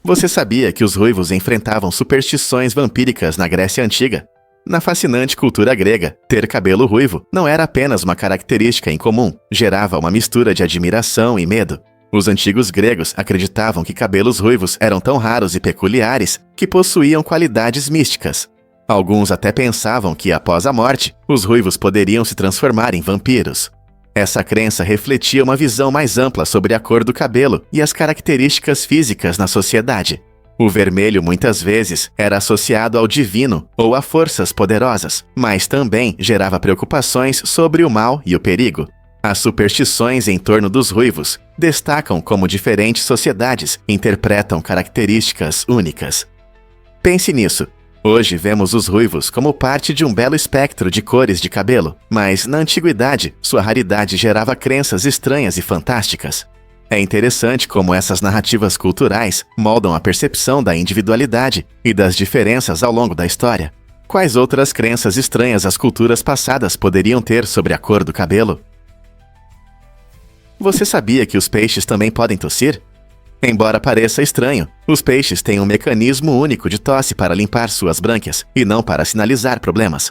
Você sabia que os ruivos enfrentavam superstições vampíricas na Grécia Antiga? Na fascinante cultura grega, ter cabelo ruivo não era apenas uma característica incomum, gerava uma mistura de admiração e medo. Os antigos gregos acreditavam que cabelos ruivos eram tão raros e peculiares que possuíam qualidades místicas. Alguns até pensavam que, após a morte, os ruivos poderiam se transformar em vampiros. Essa crença refletia uma visão mais ampla sobre a cor do cabelo e as características físicas na sociedade. O vermelho muitas vezes era associado ao divino ou a forças poderosas, mas também gerava preocupações sobre o mal e o perigo. As superstições em torno dos ruivos destacam como diferentes sociedades interpretam características únicas. Pense nisso. Hoje vemos os ruivos como parte de um belo espectro de cores de cabelo, mas na antiguidade sua raridade gerava crenças estranhas e fantásticas. É interessante como essas narrativas culturais moldam a percepção da individualidade e das diferenças ao longo da história. Quais outras crenças estranhas as culturas passadas poderiam ter sobre a cor do cabelo? Você sabia que os peixes também podem tossir? Embora pareça estranho, os peixes têm um mecanismo único de tosse para limpar suas brânquias e não para sinalizar problemas.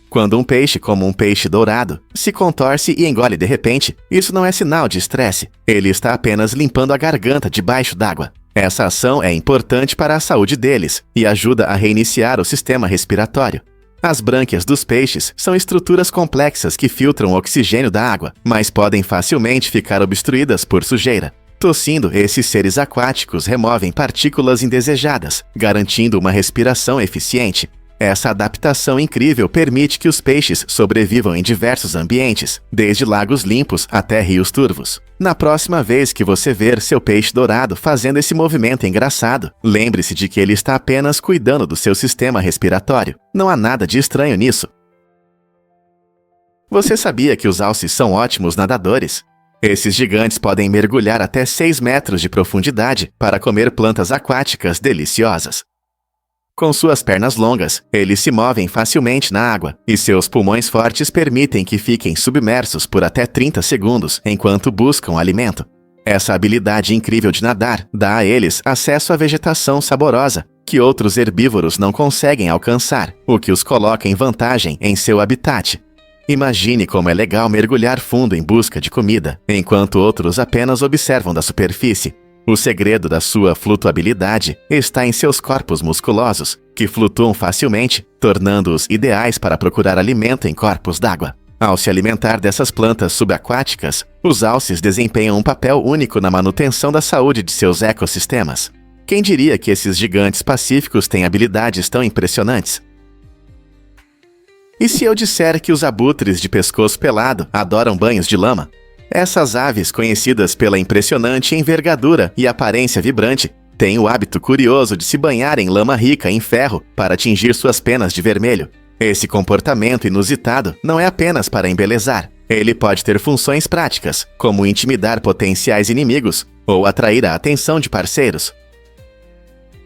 Quando um peixe, como um peixe dourado, se contorce e engole de repente, isso não é sinal de estresse. Ele está apenas limpando a garganta debaixo d'água. Essa ação é importante para a saúde deles e ajuda a reiniciar o sistema respiratório. As brânquias dos peixes são estruturas complexas que filtram o oxigênio da água, mas podem facilmente ficar obstruídas por sujeira. Tossindo, esses seres aquáticos removem partículas indesejadas, garantindo uma respiração eficiente. Essa adaptação incrível permite que os peixes sobrevivam em diversos ambientes, desde lagos limpos até rios turvos. Na próxima vez que você ver seu peixe dourado fazendo esse movimento engraçado, lembre-se de que ele está apenas cuidando do seu sistema respiratório. Não há nada de estranho nisso. Você sabia que os alces são ótimos nadadores? Esses gigantes podem mergulhar até 6 metros de profundidade para comer plantas aquáticas deliciosas. Com suas pernas longas, eles se movem facilmente na água, e seus pulmões fortes permitem que fiquem submersos por até 30 segundos enquanto buscam alimento. Essa habilidade incrível de nadar dá a eles acesso à vegetação saborosa, que outros herbívoros não conseguem alcançar, o que os coloca em vantagem em seu habitat. Imagine como é legal mergulhar fundo em busca de comida, enquanto outros apenas observam da superfície. O segredo da sua flutuabilidade está em seus corpos musculosos, que flutuam facilmente, tornando-os ideais para procurar alimento em corpos d'água. Ao se alimentar dessas plantas subaquáticas, os alces desempenham um papel único na manutenção da saúde de seus ecossistemas. Quem diria que esses gigantes pacíficos têm habilidades tão impressionantes? E se eu disser que os abutres de pescoço pelado adoram banhos de lama? Essas aves, conhecidas pela impressionante envergadura e aparência vibrante, têm o hábito curioso de se banhar em lama rica em ferro para tingir suas penas de vermelho. Esse comportamento inusitado não é apenas para embelezar. Ele pode ter funções práticas, como intimidar potenciais inimigos ou atrair a atenção de parceiros.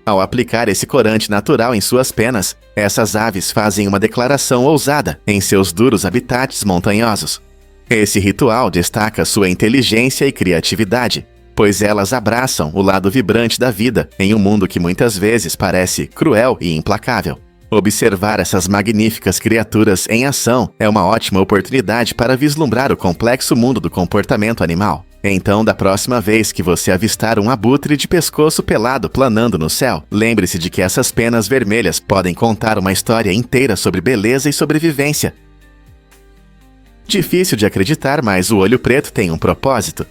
Ao aplicar esse corante natural em suas penas, essas aves fazem uma declaração ousada em seus duros habitats montanhosos. Esse ritual destaca sua inteligência e criatividade, pois elas abraçam o lado vibrante da vida em um mundo que muitas vezes parece cruel e implacável. Observar essas magníficas criaturas em ação é uma ótima oportunidade para vislumbrar o complexo mundo do comportamento animal. Então, da próxima vez que você avistar um abutre de pescoço pelado planando no céu, lembre-se de que essas penas vermelhas podem contar uma história inteira sobre beleza e sobrevivência. Difícil de acreditar, mas o olho preto tem um propósito.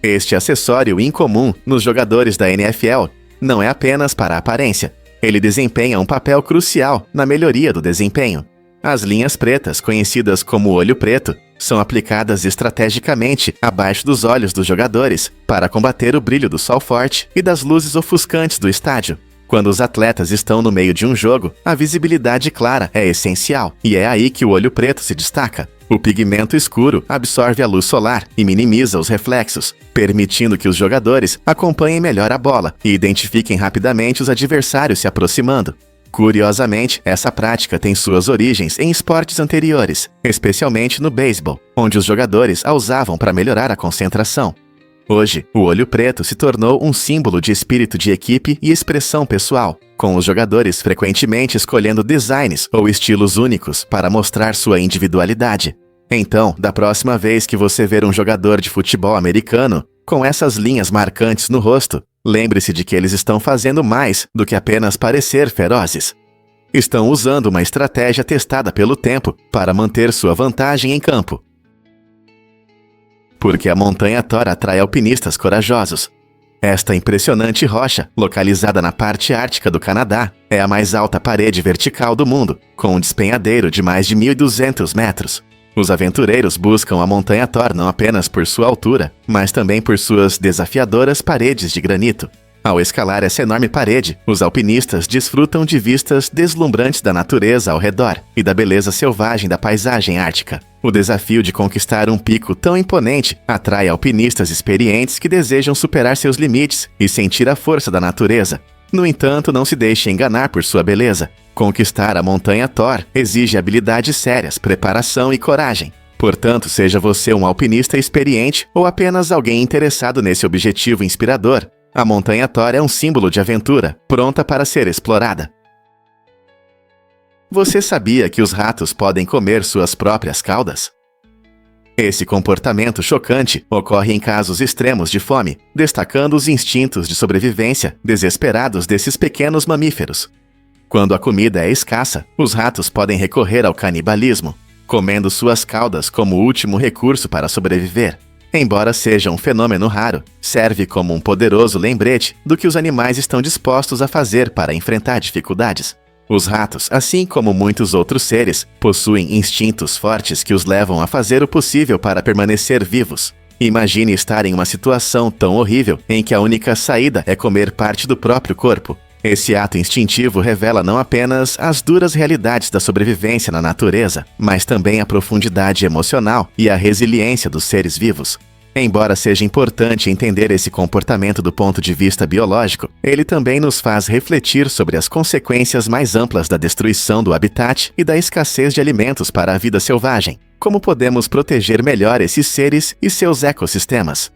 Este acessório incomum nos jogadores da NFL não é apenas para a aparência. Ele desempenha um papel crucial na melhoria do desempenho. As linhas pretas, conhecidas como olho preto, são aplicadas estrategicamente abaixo dos olhos dos jogadores para combater o brilho do sol forte e das luzes ofuscantes do estádio. Quando os atletas estão no meio de um jogo, a visibilidade clara é essencial, e é aí que o olho preto se destaca. O pigmento escuro absorve a luz solar e minimiza os reflexos, permitindo que os jogadores acompanhem melhor a bola e identifiquem rapidamente os adversários se aproximando. Curiosamente, essa prática tem suas origens em esportes anteriores, especialmente no beisebol, onde os jogadores a usavam para melhorar a concentração. Hoje, o olho preto se tornou um símbolo de espírito de equipe e expressão pessoal, com os jogadores frequentemente escolhendo designs ou estilos únicos para mostrar sua individualidade. Então, da próxima vez que você ver um jogador de futebol americano com essas linhas marcantes no rosto, lembre-se de que eles estão fazendo mais do que apenas parecer ferozes. Estão usando uma estratégia testada pelo tempo para manter sua vantagem em campo. Porque a Montanha Thor atrai alpinistas corajosos. Esta impressionante rocha, localizada na parte ártica do Canadá, é a mais alta parede vertical do mundo, com um despenhadeiro de mais de 1.200 metros. Os aventureiros buscam a Montanha Thor não apenas por sua altura, mas também por suas desafiadoras paredes de granito. Ao escalar essa enorme parede, os alpinistas desfrutam de vistas deslumbrantes da natureza ao redor e da beleza selvagem da paisagem ártica. O desafio de conquistar um pico tão imponente atrai alpinistas experientes que desejam superar seus limites e sentir a força da natureza. No entanto, não se deixe enganar por sua beleza. Conquistar a Montanha Thor exige habilidades sérias, preparação e coragem. Portanto, seja você um alpinista experiente ou apenas alguém interessado nesse objetivo inspirador, a Montanha Thor é um símbolo de aventura, pronta para ser explorada. Você sabia que os ratos podem comer suas próprias caudas? Esse comportamento chocante ocorre em casos extremos de fome, destacando os instintos de sobrevivência desesperados desses pequenos mamíferos. Quando a comida é escassa, os ratos podem recorrer ao canibalismo, comendo suas caudas como último recurso para sobreviver. Embora seja um fenômeno raro, serve como um poderoso lembrete do que os animais estão dispostos a fazer para enfrentar dificuldades. Os ratos, assim como muitos outros seres, possuem instintos fortes que os levam a fazer o possível para permanecer vivos. Imagine estar em uma situação tão horrível em que a única saída é comer parte do próprio corpo. Esse ato instintivo revela não apenas as duras realidades da sobrevivência na natureza, mas também a profundidade emocional e a resiliência dos seres vivos. Embora seja importante entender esse comportamento do ponto de vista biológico, ele também nos faz refletir sobre as consequências mais amplas da destruição do habitat e da escassez de alimentos para a vida selvagem. Como podemos proteger melhor esses seres e seus ecossistemas?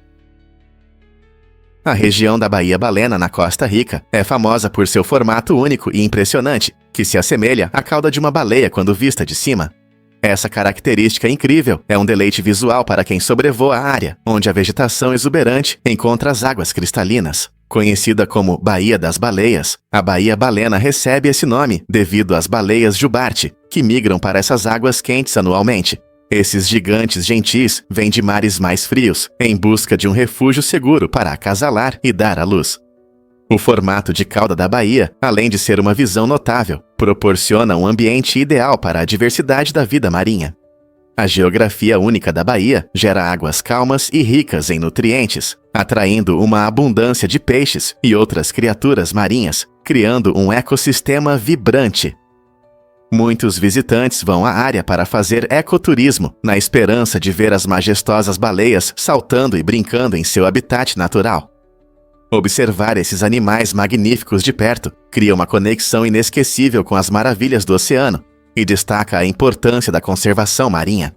A região da Baía Balena, na Costa Rica, é famosa por seu formato único e impressionante, que se assemelha à cauda de uma baleia quando vista de cima. Essa característica incrível é um deleite visual para quem sobrevoa a área, onde a vegetação exuberante encontra as águas cristalinas. Conhecida como Baía das Baleias, a Baía Balena recebe esse nome devido às baleias jubarte, que migram para essas águas quentes anualmente. Esses gigantes gentis vêm de mares mais frios, em busca de um refúgio seguro para acasalar e dar à luz. O formato de cauda da baía, além de ser uma visão notável, proporciona um ambiente ideal para a diversidade da vida marinha. A geografia única da baía gera águas calmas e ricas em nutrientes, atraindo uma abundância de peixes e outras criaturas marinhas, criando um ecossistema vibrante. Muitos visitantes vão à área para fazer ecoturismo, na esperança de ver as majestosas baleias saltando e brincando em seu habitat natural. Observar esses animais magníficos de perto cria uma conexão inesquecível com as maravilhas do oceano e destaca a importância da conservação marinha.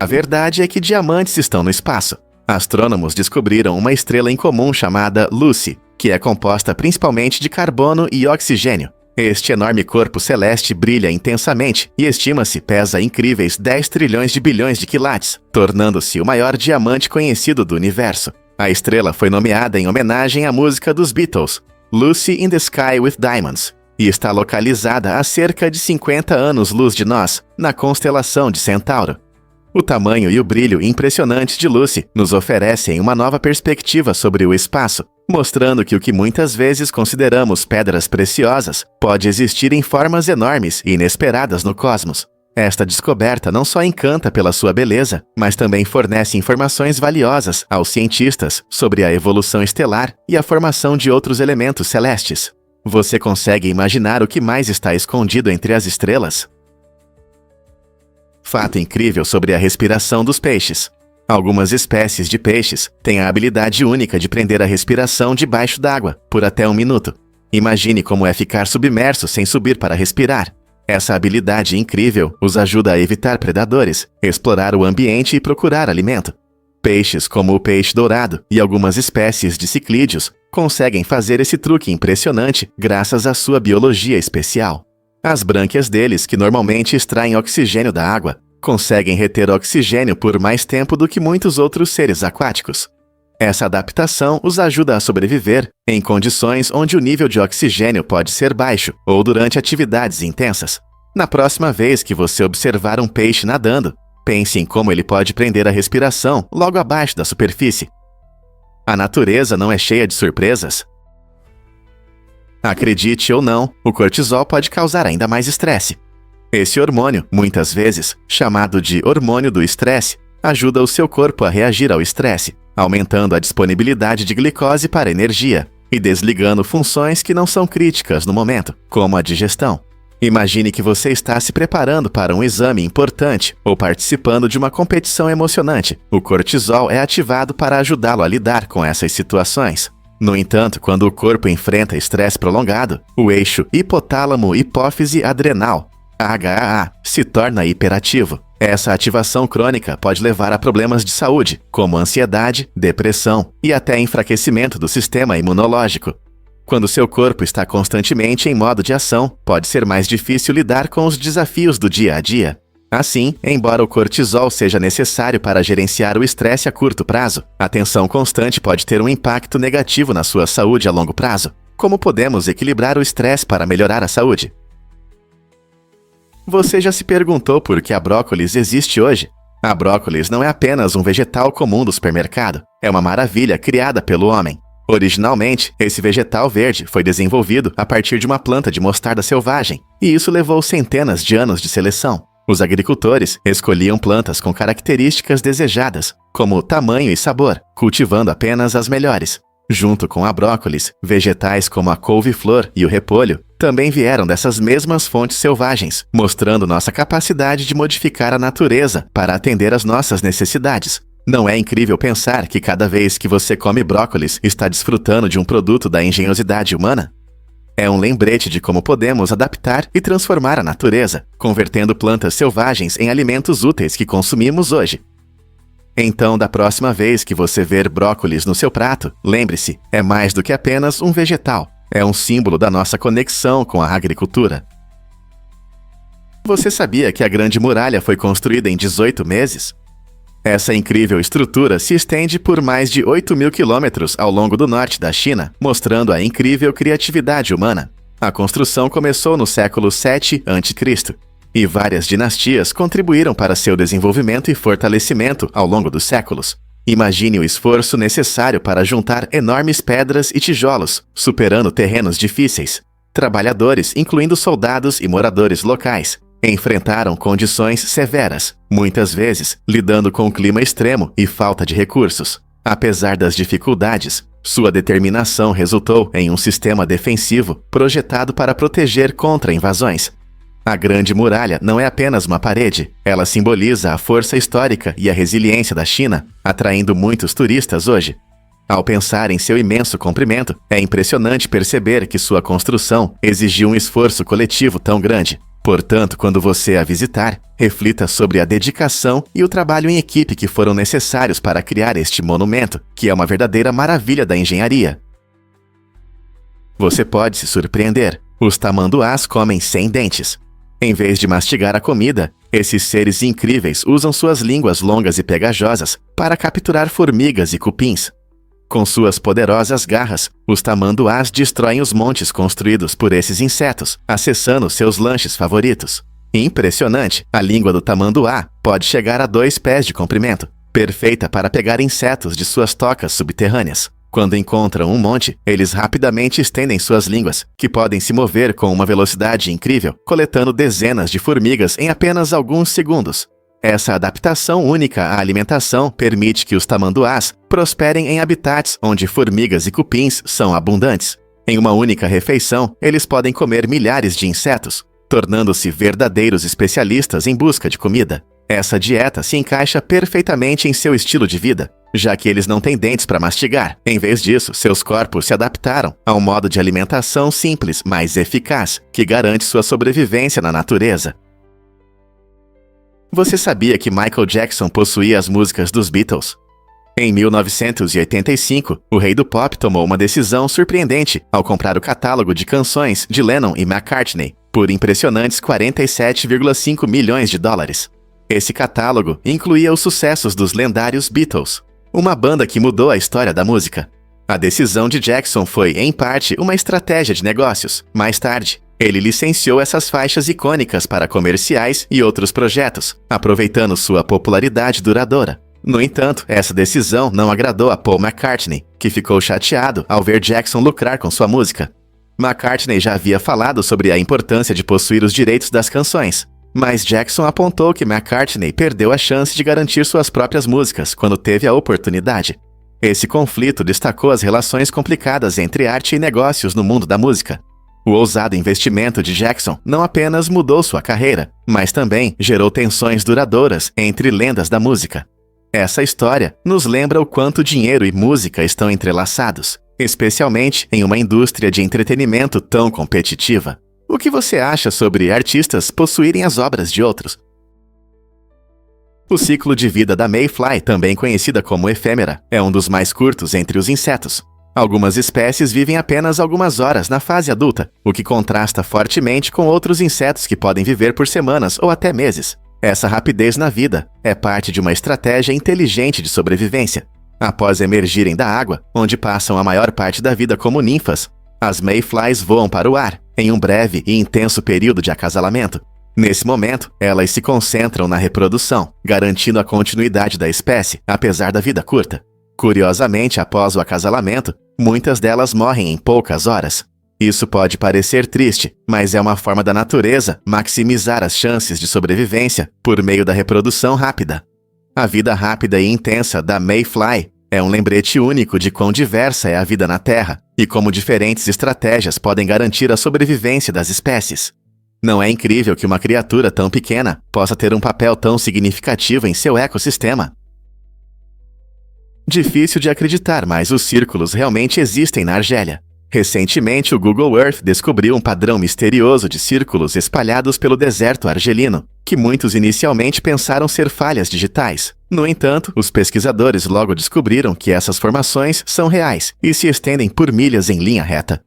A verdade é que diamantes estão no espaço. Astrônomos descobriram uma estrela incomum chamada Lucy, que é composta principalmente de carbono e oxigênio. Este enorme corpo celeste brilha intensamente e estima-se pesa incríveis 10 trilhões de bilhões de quilates, tornando-se o maior diamante conhecido do universo. A estrela foi nomeada em homenagem à música dos Beatles, Lucy in the Sky with Diamonds, e está localizada a cerca de 50 anos-luz de nós, na constelação de Centauro. O tamanho e o brilho impressionantes de Lucy nos oferecem uma nova perspectiva sobre o espaço, mostrando que o que muitas vezes consideramos pedras preciosas pode existir em formas enormes e inesperadas no cosmos. Esta descoberta não só encanta pela sua beleza, mas também fornece informações valiosas aos cientistas sobre a evolução estelar e a formação de outros elementos celestes. Você consegue imaginar o que mais está escondido entre as estrelas? Fato incrível sobre a respiração dos peixes. Algumas espécies de peixes têm a habilidade única de prender a respiração debaixo d'água por até 1 minuto. Imagine como é ficar submerso sem subir para respirar. Essa habilidade incrível os ajuda a evitar predadores, explorar o ambiente e procurar alimento. Peixes como o peixe-dourado e algumas espécies de ciclídeos conseguem fazer esse truque impressionante graças à sua biologia especial. As brânquias deles, que normalmente extraem oxigênio da água, conseguem reter oxigênio por mais tempo do que muitos outros seres aquáticos. Essa adaptação os ajuda a sobreviver em condições onde o nível de oxigênio pode ser baixo ou durante atividades intensas. Na próxima vez que você observar um peixe nadando, pense em como ele pode prender a respiração logo abaixo da superfície. A natureza não é cheia de surpresas? Acredite ou não, o cortisol pode causar ainda mais estresse. Esse hormônio, muitas vezes chamado de hormônio do estresse, ajuda o seu corpo a reagir ao estresse, aumentando a disponibilidade de glicose para energia e desligando funções que não são críticas no momento, como a digestão. Imagine que você está se preparando para um exame importante ou participando de uma competição emocionante. O cortisol é ativado para ajudá-lo a lidar com essas situações. No entanto, quando o corpo enfrenta estresse prolongado, o eixo hipotálamo-hipófise-adrenal, HAA, se torna hiperativo. Essa ativação crônica pode levar a problemas de saúde, como ansiedade, depressão e até enfraquecimento do sistema imunológico. Quando seu corpo está constantemente em modo de ação, pode ser mais difícil lidar com os desafios do dia a dia. Assim, embora o cortisol seja necessário para gerenciar o estresse a curto prazo, a tensão constante pode ter um impacto negativo na sua saúde a longo prazo. Como podemos equilibrar o estresse para melhorar a saúde? Você já se perguntou por que a brócolis existe hoje? A brócolis não é apenas um vegetal comum do supermercado, é uma maravilha criada pelo homem. Originalmente, esse vegetal verde foi desenvolvido a partir de uma planta de mostarda selvagem, e isso levou centenas de anos de seleção. Os agricultores escolhiam plantas com características desejadas, como tamanho e sabor, cultivando apenas as melhores. Junto com a brócolis, vegetais como a couve-flor e o repolho também vieram dessas mesmas fontes selvagens, mostrando nossa capacidade de modificar a natureza para atender às nossas necessidades. Não é incrível pensar que cada vez que você come brócolis está desfrutando de um produto da engenhosidade humana? É um lembrete de como podemos adaptar e transformar a natureza, convertendo plantas selvagens em alimentos úteis que consumimos hoje. Então, da próxima vez que você ver brócolis no seu prato, lembre-se, é mais do que apenas um vegetal. É um símbolo da nossa conexão com a agricultura. Você sabia que a Grande Muralha foi construída em 18 meses? Essa incrível estrutura se estende por mais de 8.000 quilômetros ao longo do norte da China, mostrando a incrível criatividade humana. A construção começou no século 7 a.C., e várias dinastias contribuíram para seu desenvolvimento e fortalecimento ao longo dos séculos. Imagine o esforço necessário para juntar enormes pedras e tijolos, superando terrenos difíceis. Trabalhadores, incluindo soldados e moradores locais, enfrentaram condições severas, muitas vezes lidando com clima extremo e falta de recursos. Apesar das dificuldades, sua determinação resultou em um sistema defensivo projetado para proteger contra invasões. A Grande Muralha não é apenas uma parede, ela simboliza a força histórica e a resiliência da China, atraindo muitos turistas hoje. Ao pensar em seu imenso comprimento, é impressionante perceber que sua construção exigiu um esforço coletivo tão grande. Portanto, quando você a visitar, reflita sobre a dedicação e o trabalho em equipe que foram necessários para criar este monumento, que é uma verdadeira maravilha da engenharia. Você pode se surpreender. Os tamanduás comem sem dentes. Em vez de mastigar a comida, esses seres incríveis usam suas línguas longas e pegajosas para capturar formigas e cupins. Com suas poderosas garras, os tamanduás destroem os montes construídos por esses insetos, acessando seus lanches favoritos. Impressionante! A língua do tamanduá pode chegar a 2 pés de comprimento, perfeita para pegar insetos de suas tocas subterrâneas. Quando encontram um monte, eles rapidamente estendem suas línguas, que podem se mover com uma velocidade incrível, coletando dezenas de formigas em apenas alguns segundos. Essa adaptação única à alimentação permite que os tamanduás prosperem em habitats onde formigas e cupins são abundantes. Em uma única refeição, eles podem comer milhares de insetos, tornando-se verdadeiros especialistas em busca de comida. Essa dieta se encaixa perfeitamente em seu estilo de vida, já que eles não têm dentes para mastigar. Em vez disso, seus corpos se adaptaram a um modo de alimentação simples, mas eficaz, que garante sua sobrevivência na natureza. Você sabia que Michael Jackson possuía as músicas dos Beatles? Em 1985, o rei do pop tomou uma decisão surpreendente ao comprar o catálogo de canções de Lennon e McCartney por impressionantes 47,5 milhões de dólares. Esse catálogo incluía os sucessos dos lendários Beatles, uma banda que mudou a história da música. A decisão de Jackson foi, em parte, uma estratégia de negócios. Mais tarde, ele licenciou essas faixas icônicas para comerciais e outros projetos, aproveitando sua popularidade duradoura. No entanto, essa decisão não agradou a Paul McCartney, que ficou chateado ao ver Jackson lucrar com sua música. McCartney já havia falado sobre a importância de possuir os direitos das canções, mas Jackson apontou que McCartney perdeu a chance de garantir suas próprias músicas quando teve a oportunidade. Esse conflito destacou as relações complicadas entre arte e negócios no mundo da música. O ousado investimento de Jackson não apenas mudou sua carreira, mas também gerou tensões duradouras entre lendas da música. Essa história nos lembra o quanto dinheiro e música estão entrelaçados, especialmente em uma indústria de entretenimento tão competitiva. O que você acha sobre artistas possuírem as obras de outros? O ciclo de vida da mayfly, também conhecida como efêmera, é um dos mais curtos entre os insetos. Algumas espécies vivem apenas algumas horas na fase adulta, o que contrasta fortemente com outros insetos que podem viver por semanas ou até meses. Essa rapidez na vida é parte de uma estratégia inteligente de sobrevivência. Após emergirem da água, onde passam a maior parte da vida como ninfas, as mayflies voam para o ar, em um breve e intenso período de acasalamento. Nesse momento, elas se concentram na reprodução, garantindo a continuidade da espécie, apesar da vida curta. Curiosamente, após o acasalamento, muitas delas morrem em poucas horas. Isso pode parecer triste, mas é uma forma da natureza maximizar as chances de sobrevivência por meio da reprodução rápida. A vida rápida e intensa da mayfly é um lembrete único de quão diversa é a vida na Terra e como diferentes estratégias podem garantir a sobrevivência das espécies. Não é incrível que uma criatura tão pequena possa ter um papel tão significativo em seu ecossistema? Difícil de acreditar, mas os círculos realmente existem na Argélia. Recentemente, o Google Earth descobriu um padrão misterioso de círculos espalhados pelo deserto argelino, que muitos inicialmente pensaram ser falhas digitais. No entanto, os pesquisadores logo descobriram que essas formações são reais e se estendem por milhas em linha reta.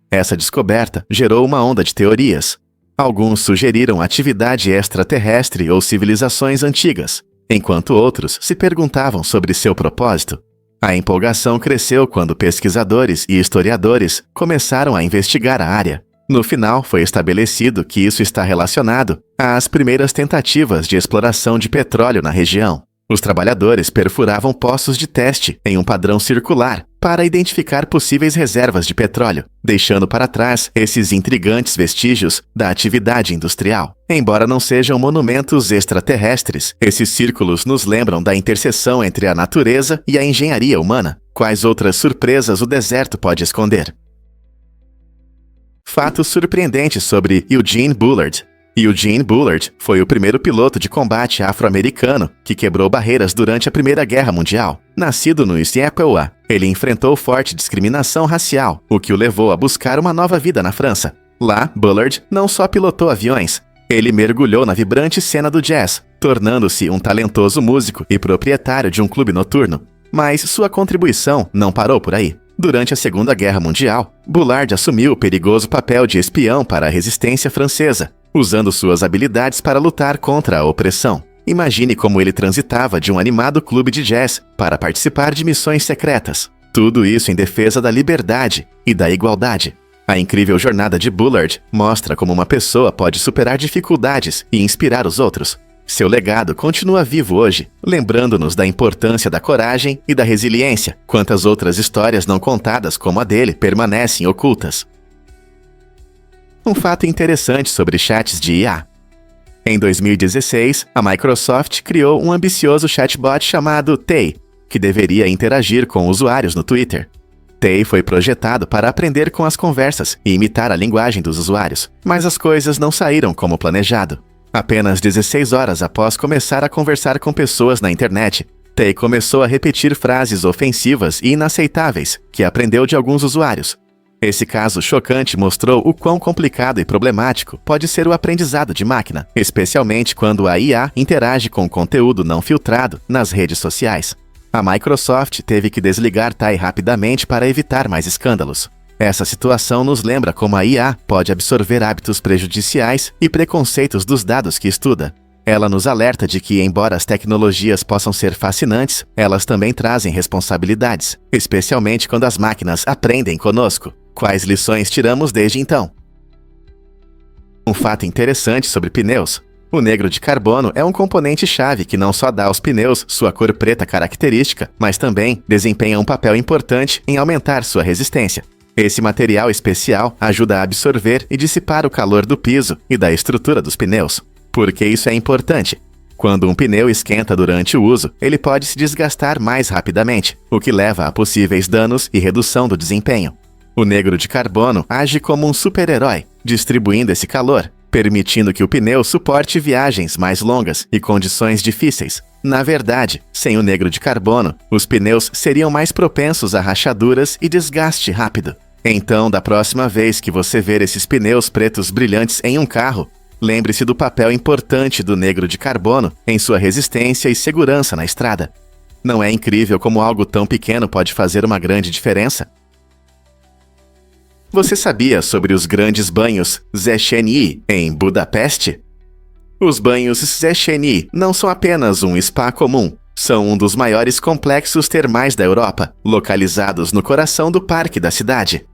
Essa descoberta gerou uma onda de teorias. Alguns sugeriram atividade extraterrestre ou civilizações antigas, enquanto outros se perguntavam sobre seu propósito. A empolgação cresceu quando pesquisadores e historiadores começaram a investigar a área. No final, foi estabelecido que isso está relacionado às primeiras tentativas de exploração de petróleo na região. Os trabalhadores perfuravam poços de teste em um padrão circular para identificar possíveis reservas de petróleo, deixando para trás esses intrigantes vestígios da atividade industrial. Embora não sejam monumentos extraterrestres, esses círculos nos lembram da interseção entre a natureza e a engenharia humana. Quais outras surpresas o deserto pode esconder? Fatos surpreendentes sobre Eugene Bullard. Eugene Bullard foi o primeiro piloto de combate afro-americano que quebrou barreiras durante a Primeira Guerra Mundial. Nascido no Iowa, ele enfrentou forte discriminação racial, o que o levou a buscar uma nova vida na França. Lá, Bullard não só pilotou aviões, ele mergulhou na vibrante cena do jazz, tornando-se um talentoso músico e proprietário de um clube noturno. Mas sua contribuição não parou por aí. Durante a Segunda Guerra Mundial, Bullard assumiu o perigoso papel de espião para a resistência francesa, usando suas habilidades para lutar contra a opressão. Imagine como ele transitava de um animado clube de jazz para participar de missões secretas. Tudo isso em defesa da liberdade e da igualdade. A incrível jornada de Bullard mostra como uma pessoa pode superar dificuldades e inspirar os outros. Seu legado continua vivo hoje, lembrando-nos da importância da coragem e da resiliência. Quantas outras histórias não contadas como a dele permanecem ocultas. Um fato interessante sobre chats de IA. Em 2016, a Microsoft criou um ambicioso chatbot chamado Tay, que deveria interagir com usuários no Twitter. Tay foi projetado para aprender com as conversas e imitar a linguagem dos usuários, mas as coisas não saíram como planejado. Apenas 16 horas após começar a conversar com pessoas na internet, Tay começou a repetir frases ofensivas e inaceitáveis que aprendeu de alguns usuários. Esse caso chocante mostrou o quão complicado e problemático pode ser o aprendizado de máquina, especialmente quando a IA interage com conteúdo não filtrado nas redes sociais. A Microsoft teve que desligar Tai rapidamente para evitar mais escândalos. Essa situação nos lembra como a IA pode absorver hábitos prejudiciais e preconceitos dos dados que estuda. Ela nos alerta de que, embora as tecnologias possam ser fascinantes, elas também trazem responsabilidades, especialmente quando as máquinas aprendem conosco. Quais lições tiramos desde então? Um fato interessante sobre pneus. O negro de carbono é um componente-chave que não só dá aos pneus sua cor preta característica, mas também desempenha um papel importante em aumentar sua resistência. Esse material especial ajuda a absorver e dissipar o calor do piso e da estrutura dos pneus. Por que isso é importante? Quando um pneu esquenta durante o uso, ele pode se desgastar mais rapidamente, o que leva a possíveis danos e redução do desempenho. O negro de carbono age como um super-herói, distribuindo esse calor, permitindo que o pneu suporte viagens mais longas e condições difíceis. Na verdade, sem o negro de carbono, os pneus seriam mais propensos a rachaduras e desgaste rápido. Então, da próxima vez que você ver esses pneus pretos brilhantes em um carro, lembre-se do papel importante do negro de carbono em sua resistência e segurança na estrada. Não é incrível como algo tão pequeno pode fazer uma grande diferença? Você sabia sobre os grandes banhos Széchenyi em Budapeste? Os banhos Széchenyi não são apenas um spa comum, são um dos maiores complexos termais da Europa, localizados no coração do parque da cidade.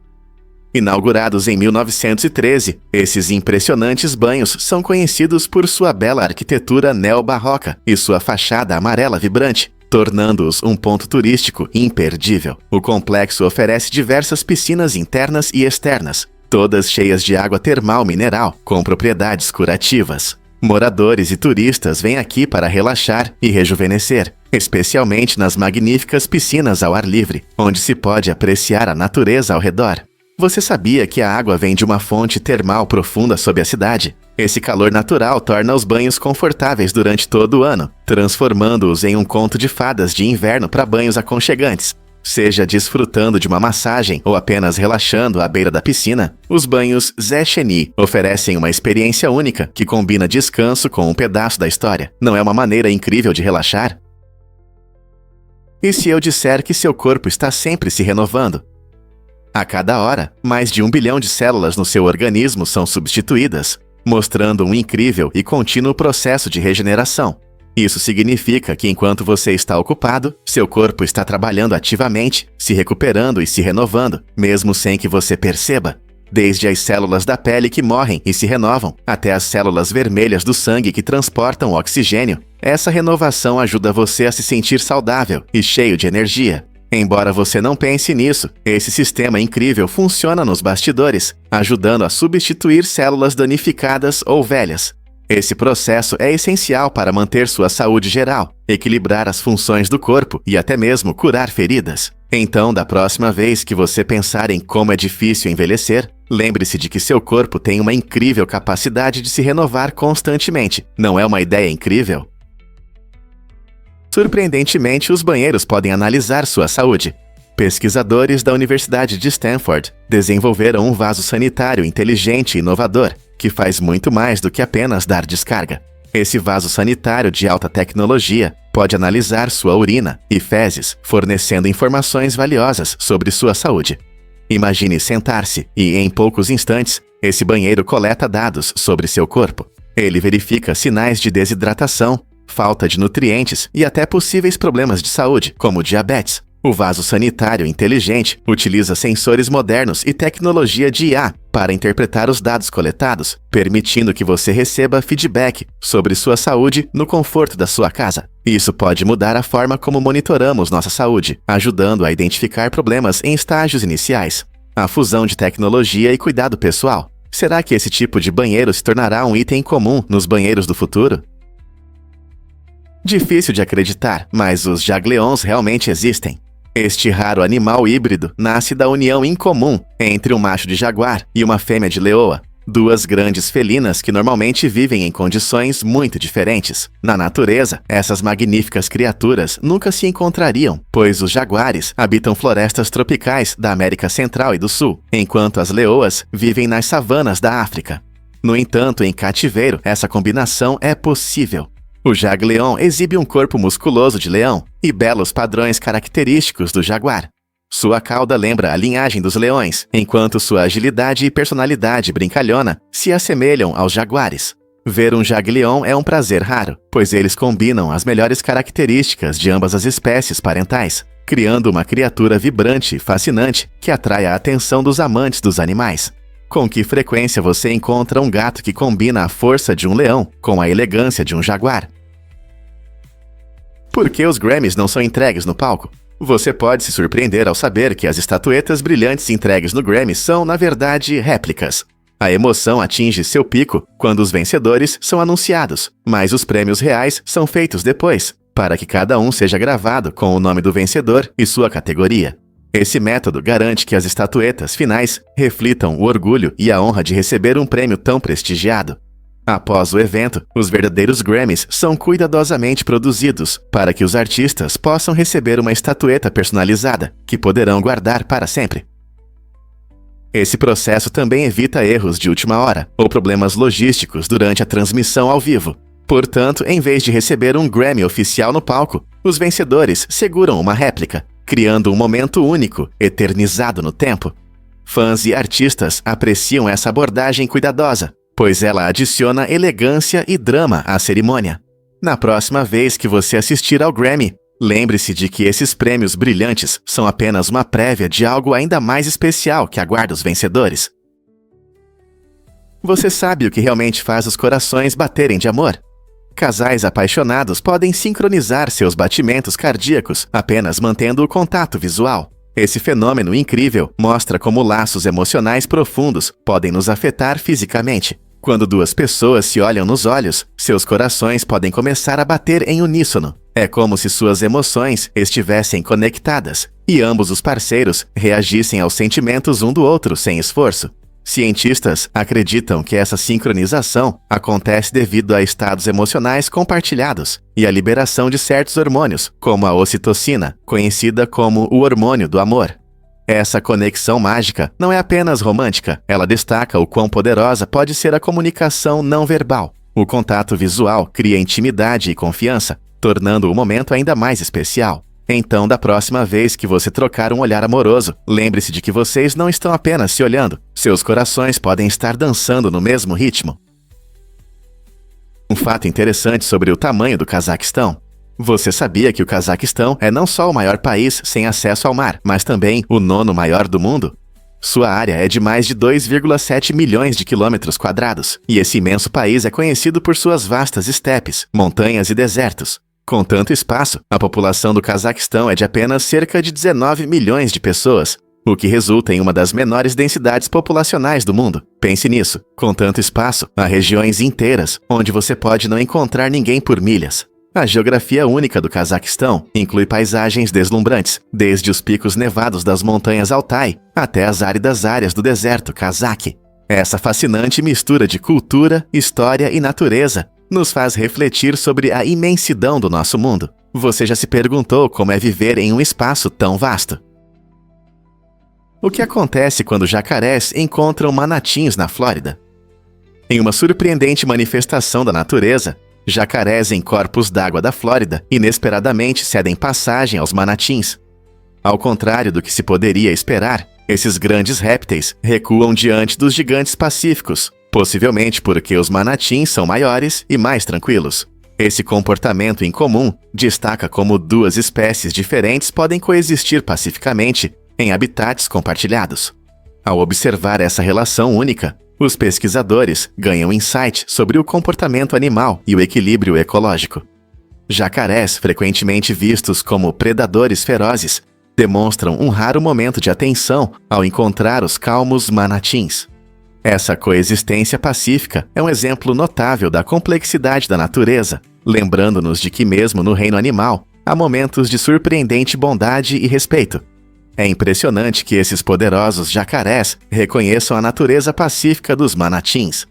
Inaugurados em 1913, esses impressionantes banhos são conhecidos por sua bela arquitetura neobarroca e sua fachada amarela vibrante, tornando-os um ponto turístico imperdível. O complexo oferece diversas piscinas internas e externas, todas cheias de água termal mineral, com propriedades curativas. Moradores e turistas vêm aqui para relaxar e rejuvenescer, especialmente nas magníficas piscinas ao ar livre, onde se pode apreciar a natureza ao redor. Você sabia que a água vem de uma fonte termal profunda sob a cidade? Esse calor natural torna os banhos confortáveis durante todo o ano, transformando-os em um conto de fadas de inverno para banhos aconchegantes. Seja desfrutando de uma massagem ou apenas relaxando à beira da piscina, os banhos Széchenyi oferecem uma experiência única que combina descanso com um pedaço da história. Não é uma maneira incrível de relaxar? E se eu disser que seu corpo está sempre se renovando? A cada hora, mais de 1 bilhão de células no seu organismo são substituídas, mostrando um incrível e contínuo processo de regeneração. Isso significa que enquanto você está ocupado, seu corpo está trabalhando ativamente, se recuperando e se renovando, mesmo sem que você perceba. Desde as células da pele que morrem e se renovam, até as células vermelhas do sangue que transportam oxigênio, essa renovação ajuda você a se sentir saudável e cheio de energia. Embora você não pense nisso, esse sistema incrível funciona nos bastidores, ajudando a substituir células danificadas ou velhas. Esse processo é essencial para manter sua saúde geral, equilibrar as funções do corpo e até mesmo curar feridas. Então, da próxima vez que você pensar em como é difícil envelhecer, lembre-se de que seu corpo tem uma incrível capacidade de se renovar constantemente. Não é uma ideia incrível? Surpreendentemente, os banheiros podem analisar sua saúde. Pesquisadores da Universidade de Stanford desenvolveram um vaso sanitário inteligente e inovador, que faz muito mais do que apenas dar descarga. Esse vaso sanitário de alta tecnologia pode analisar sua urina e fezes, fornecendo informações valiosas sobre sua saúde. Imagine sentar-se e, em poucos instantes, esse banheiro coleta dados sobre seu corpo. Ele verifica sinais de desidratação, falta de nutrientes e até possíveis problemas de saúde, como diabetes. O vaso sanitário inteligente utiliza sensores modernos e tecnologia de IA para interpretar os dados coletados, permitindo que você receba feedback sobre sua saúde no conforto da sua casa. Isso pode mudar a forma como monitoramos nossa saúde, ajudando a identificar problemas em estágios iniciais. A fusão de tecnologia e cuidado pessoal. Será que esse tipo de banheiro se tornará um item comum nos banheiros do futuro? Difícil de acreditar, mas os jagleons realmente existem. Este raro animal híbrido nasce da união incomum entre um macho de jaguar e uma fêmea de leoa, duas grandes felinas que normalmente vivem em condições muito diferentes. Na natureza, essas magníficas criaturas nunca se encontrariam, pois os jaguares habitam florestas tropicais da América Central e do Sul, enquanto as leoas vivem nas savanas da África. No entanto, em cativeiro, essa combinação é possível. O jagueleon exibe um corpo musculoso de leão e belos padrões característicos do jaguar. Sua cauda lembra a linhagem dos leões, enquanto sua agilidade e personalidade brincalhona se assemelham aos jaguares. Ver um jagueleon é um prazer raro, pois eles combinam as melhores características de ambas as espécies parentais, criando uma criatura vibrante e fascinante que atrai a atenção dos amantes dos animais. Com que frequência você encontra um gato que combina a força de um leão com a elegância de um jaguar? Por que os Grammys não são entregues no palco? Você pode se surpreender ao saber que as estatuetas brilhantes entregues no Grammy são, na verdade, réplicas. A emoção atinge seu pico quando os vencedores são anunciados, mas os prêmios reais são feitos depois, para que cada um seja gravado com o nome do vencedor e sua categoria. Esse método garante que as estatuetas finais reflitam o orgulho e a honra de receber um prêmio tão prestigiado. Após o evento, os verdadeiros Grammys são cuidadosamente produzidos para que os artistas possam receber uma estatueta personalizada, que poderão guardar para sempre. Esse processo também evita erros de última hora ou problemas logísticos durante a transmissão ao vivo. Portanto, em vez de receber um Grammy oficial no palco, os vencedores seguram uma réplica, criando um momento único, eternizado no tempo. Fãs e artistas apreciam essa abordagem cuidadosa, pois ela adiciona elegância e drama à cerimônia. Na próxima vez que você assistir ao Grammy, lembre-se de que esses prêmios brilhantes são apenas uma prévia de algo ainda mais especial que aguarda os vencedores. Você sabe o que realmente faz os corações baterem de amor? Casais apaixonados podem sincronizar seus batimentos cardíacos apenas mantendo o contato visual. Esse fenômeno incrível mostra como laços emocionais profundos podem nos afetar fisicamente. Quando duas pessoas se olham nos olhos, seus corações podem começar a bater em uníssono. É como se suas emoções estivessem conectadas e ambos os parceiros reagissem aos sentimentos um do outro sem esforço. Cientistas acreditam que essa sincronização acontece devido a estados emocionais compartilhados e a liberação de certos hormônios, como a ocitocina, conhecida como o hormônio do amor. Essa conexão mágica não é apenas romântica, ela destaca o quão poderosa pode ser a comunicação não verbal. O contato visual cria intimidade e confiança, tornando o momento ainda mais especial. Então, da próxima vez que você trocar um olhar amoroso, lembre-se de que vocês não estão apenas se olhando, seus corações podem estar dançando no mesmo ritmo. Um fato interessante sobre o tamanho do Cazaquistão. Você sabia que o Cazaquistão é não só o maior país sem acesso ao mar, mas também o 9º maior do mundo? Sua área é de mais de 2,7 milhões de quilômetros quadrados, e esse imenso país é conhecido por suas vastas estepes, montanhas e desertos. Com tanto espaço, a população do Cazaquistão é de apenas cerca de 19 milhões de pessoas, o que resulta em uma das menores densidades populacionais do mundo. Pense nisso. Com tanto espaço, há regiões inteiras onde você pode não encontrar ninguém por milhas. A geografia única do Cazaquistão inclui paisagens deslumbrantes, desde os picos nevados das montanhas Altai até as áridas áreas do deserto cazaque. Essa fascinante mistura de cultura, história e natureza nos faz refletir sobre a imensidão do nosso mundo. Você já se perguntou como é viver em um espaço tão vasto? O que acontece quando jacarés encontram manatins na Flórida? Em uma surpreendente manifestação da natureza, jacarés em corpos d'água da Flórida inesperadamente cedem passagem aos manatins. Ao contrário do que se poderia esperar, esses grandes répteis recuam diante dos gigantes pacíficos, possivelmente porque os manatins são maiores e mais tranquilos. Esse comportamento incomum destaca como duas espécies diferentes podem coexistir pacificamente em habitats compartilhados. Ao observar essa relação única, os pesquisadores ganham insight sobre o comportamento animal e o equilíbrio ecológico. Jacarés, frequentemente vistos como predadores ferozes, demonstram um raro momento de atenção ao encontrar os calmos manatins. Essa coexistência pacífica é um exemplo notável da complexidade da natureza, lembrando-nos de que mesmo no reino animal, há momentos de surpreendente bondade e respeito. É impressionante que esses poderosos jacarés reconheçam a natureza pacífica dos manatins.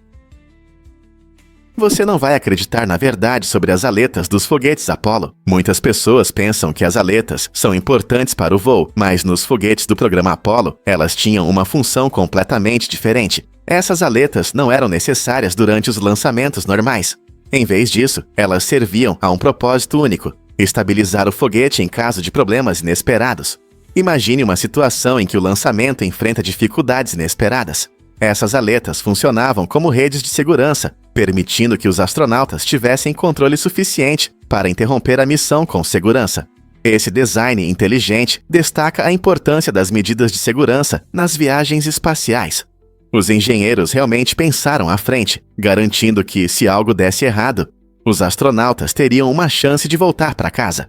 Você não vai acreditar na verdade sobre as aletas dos foguetes Apollo. Muitas pessoas pensam que as aletas são importantes para o voo, mas nos foguetes do programa Apollo, elas tinham uma função completamente diferente. Essas aletas não eram necessárias durante os lançamentos normais. Em vez disso, elas serviam a um propósito único: estabilizar o foguete em caso de problemas inesperados. Imagine uma situação em que o lançamento enfrenta dificuldades inesperadas. Essas aletas funcionavam como redes de segurança, permitindo que os astronautas tivessem controle suficiente para interromper a missão com segurança. Esse design inteligente destaca a importância das medidas de segurança nas viagens espaciais. Os engenheiros realmente pensaram à frente, garantindo que, se algo desse errado, os astronautas teriam uma chance de voltar para casa.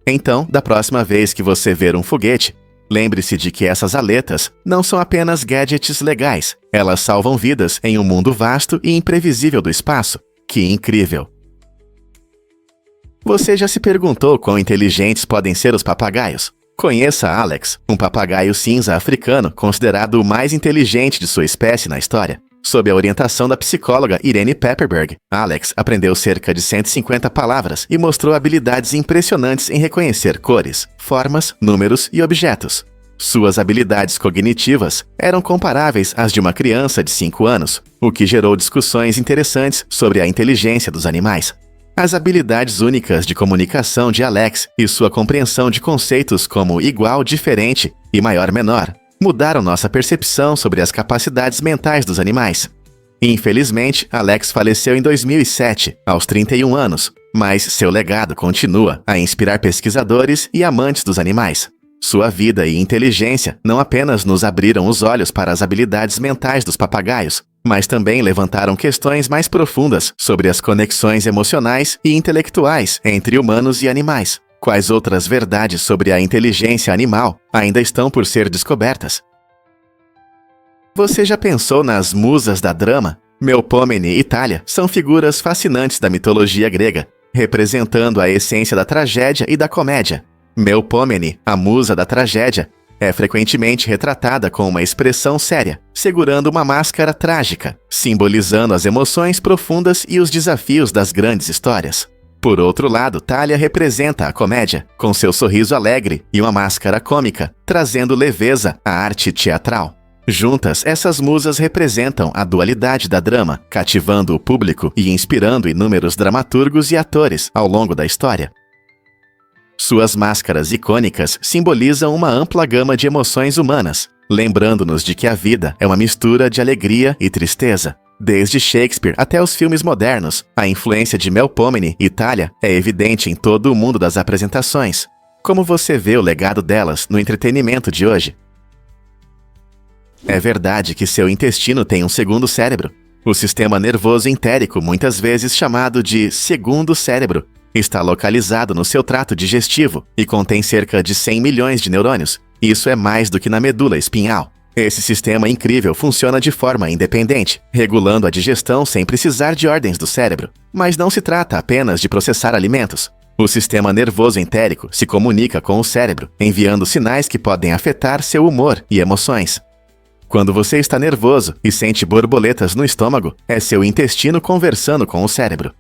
Então, da próxima vez que você ver um foguete, lembre-se de que essas aletas não são apenas gadgets legais, elas salvam vidas em um mundo vasto e imprevisível do espaço. Que incrível! Você já se perguntou quão inteligentes podem ser os papagaios? Conheça Alex, um papagaio cinza africano considerado o mais inteligente de sua espécie na história. Sob a orientação da psicóloga Irene Pepperberg, Alex aprendeu cerca de 150 palavras e mostrou habilidades impressionantes em reconhecer cores, formas, números e objetos. Suas habilidades cognitivas eram comparáveis às de uma criança de 5 anos, o que gerou discussões interessantes sobre a inteligência dos animais. As habilidades únicas de comunicação de Alex e sua compreensão de conceitos como igual, diferente e maior-menor mudaram nossa percepção sobre as capacidades mentais dos animais. Infelizmente, Alex faleceu em 2007, aos 31 anos, mas seu legado continua a inspirar pesquisadores e amantes dos animais. Sua vida e inteligência não apenas nos abriram os olhos para as habilidades mentais dos papagaios, mas também levantaram questões mais profundas sobre as conexões emocionais e intelectuais entre humanos e animais. Quais outras verdades sobre a inteligência animal ainda estão por ser descobertas? Você já pensou nas musas da drama? Melpomene e Thalia são figuras fascinantes da mitologia grega, representando a essência da tragédia e da comédia. Melpomene, a musa da tragédia, é frequentemente retratada com uma expressão séria, segurando uma máscara trágica, simbolizando as emoções profundas e os desafios das grandes histórias. Por outro lado, Thalia representa a comédia, com seu sorriso alegre e uma máscara cômica, trazendo leveza à arte teatral. Juntas, essas musas representam a dualidade da drama, cativando o público e inspirando inúmeros dramaturgos e atores ao longo da história. Suas máscaras icônicas simbolizam uma ampla gama de emoções humanas, lembrando-nos de que a vida é uma mistura de alegria e tristeza. Desde Shakespeare até os filmes modernos, a influência de Melpomene e Thalia é evidente em todo o mundo das apresentações. Como você vê o legado delas no entretenimento de hoje? É verdade que seu intestino tem um segundo cérebro. O sistema nervoso entérico, muitas vezes chamado de segundo cérebro, está localizado no seu trato digestivo e contém cerca de 100 milhões de neurônios. Isso é mais do que na medula espinhal. Esse sistema incrível funciona de forma independente, regulando a digestão sem precisar de ordens do cérebro. Mas não se trata apenas de processar alimentos. O sistema nervoso entérico se comunica com o cérebro, enviando sinais que podem afetar seu humor e emoções. Quando você está nervoso e sente borboletas no estômago, é seu intestino conversando com o cérebro.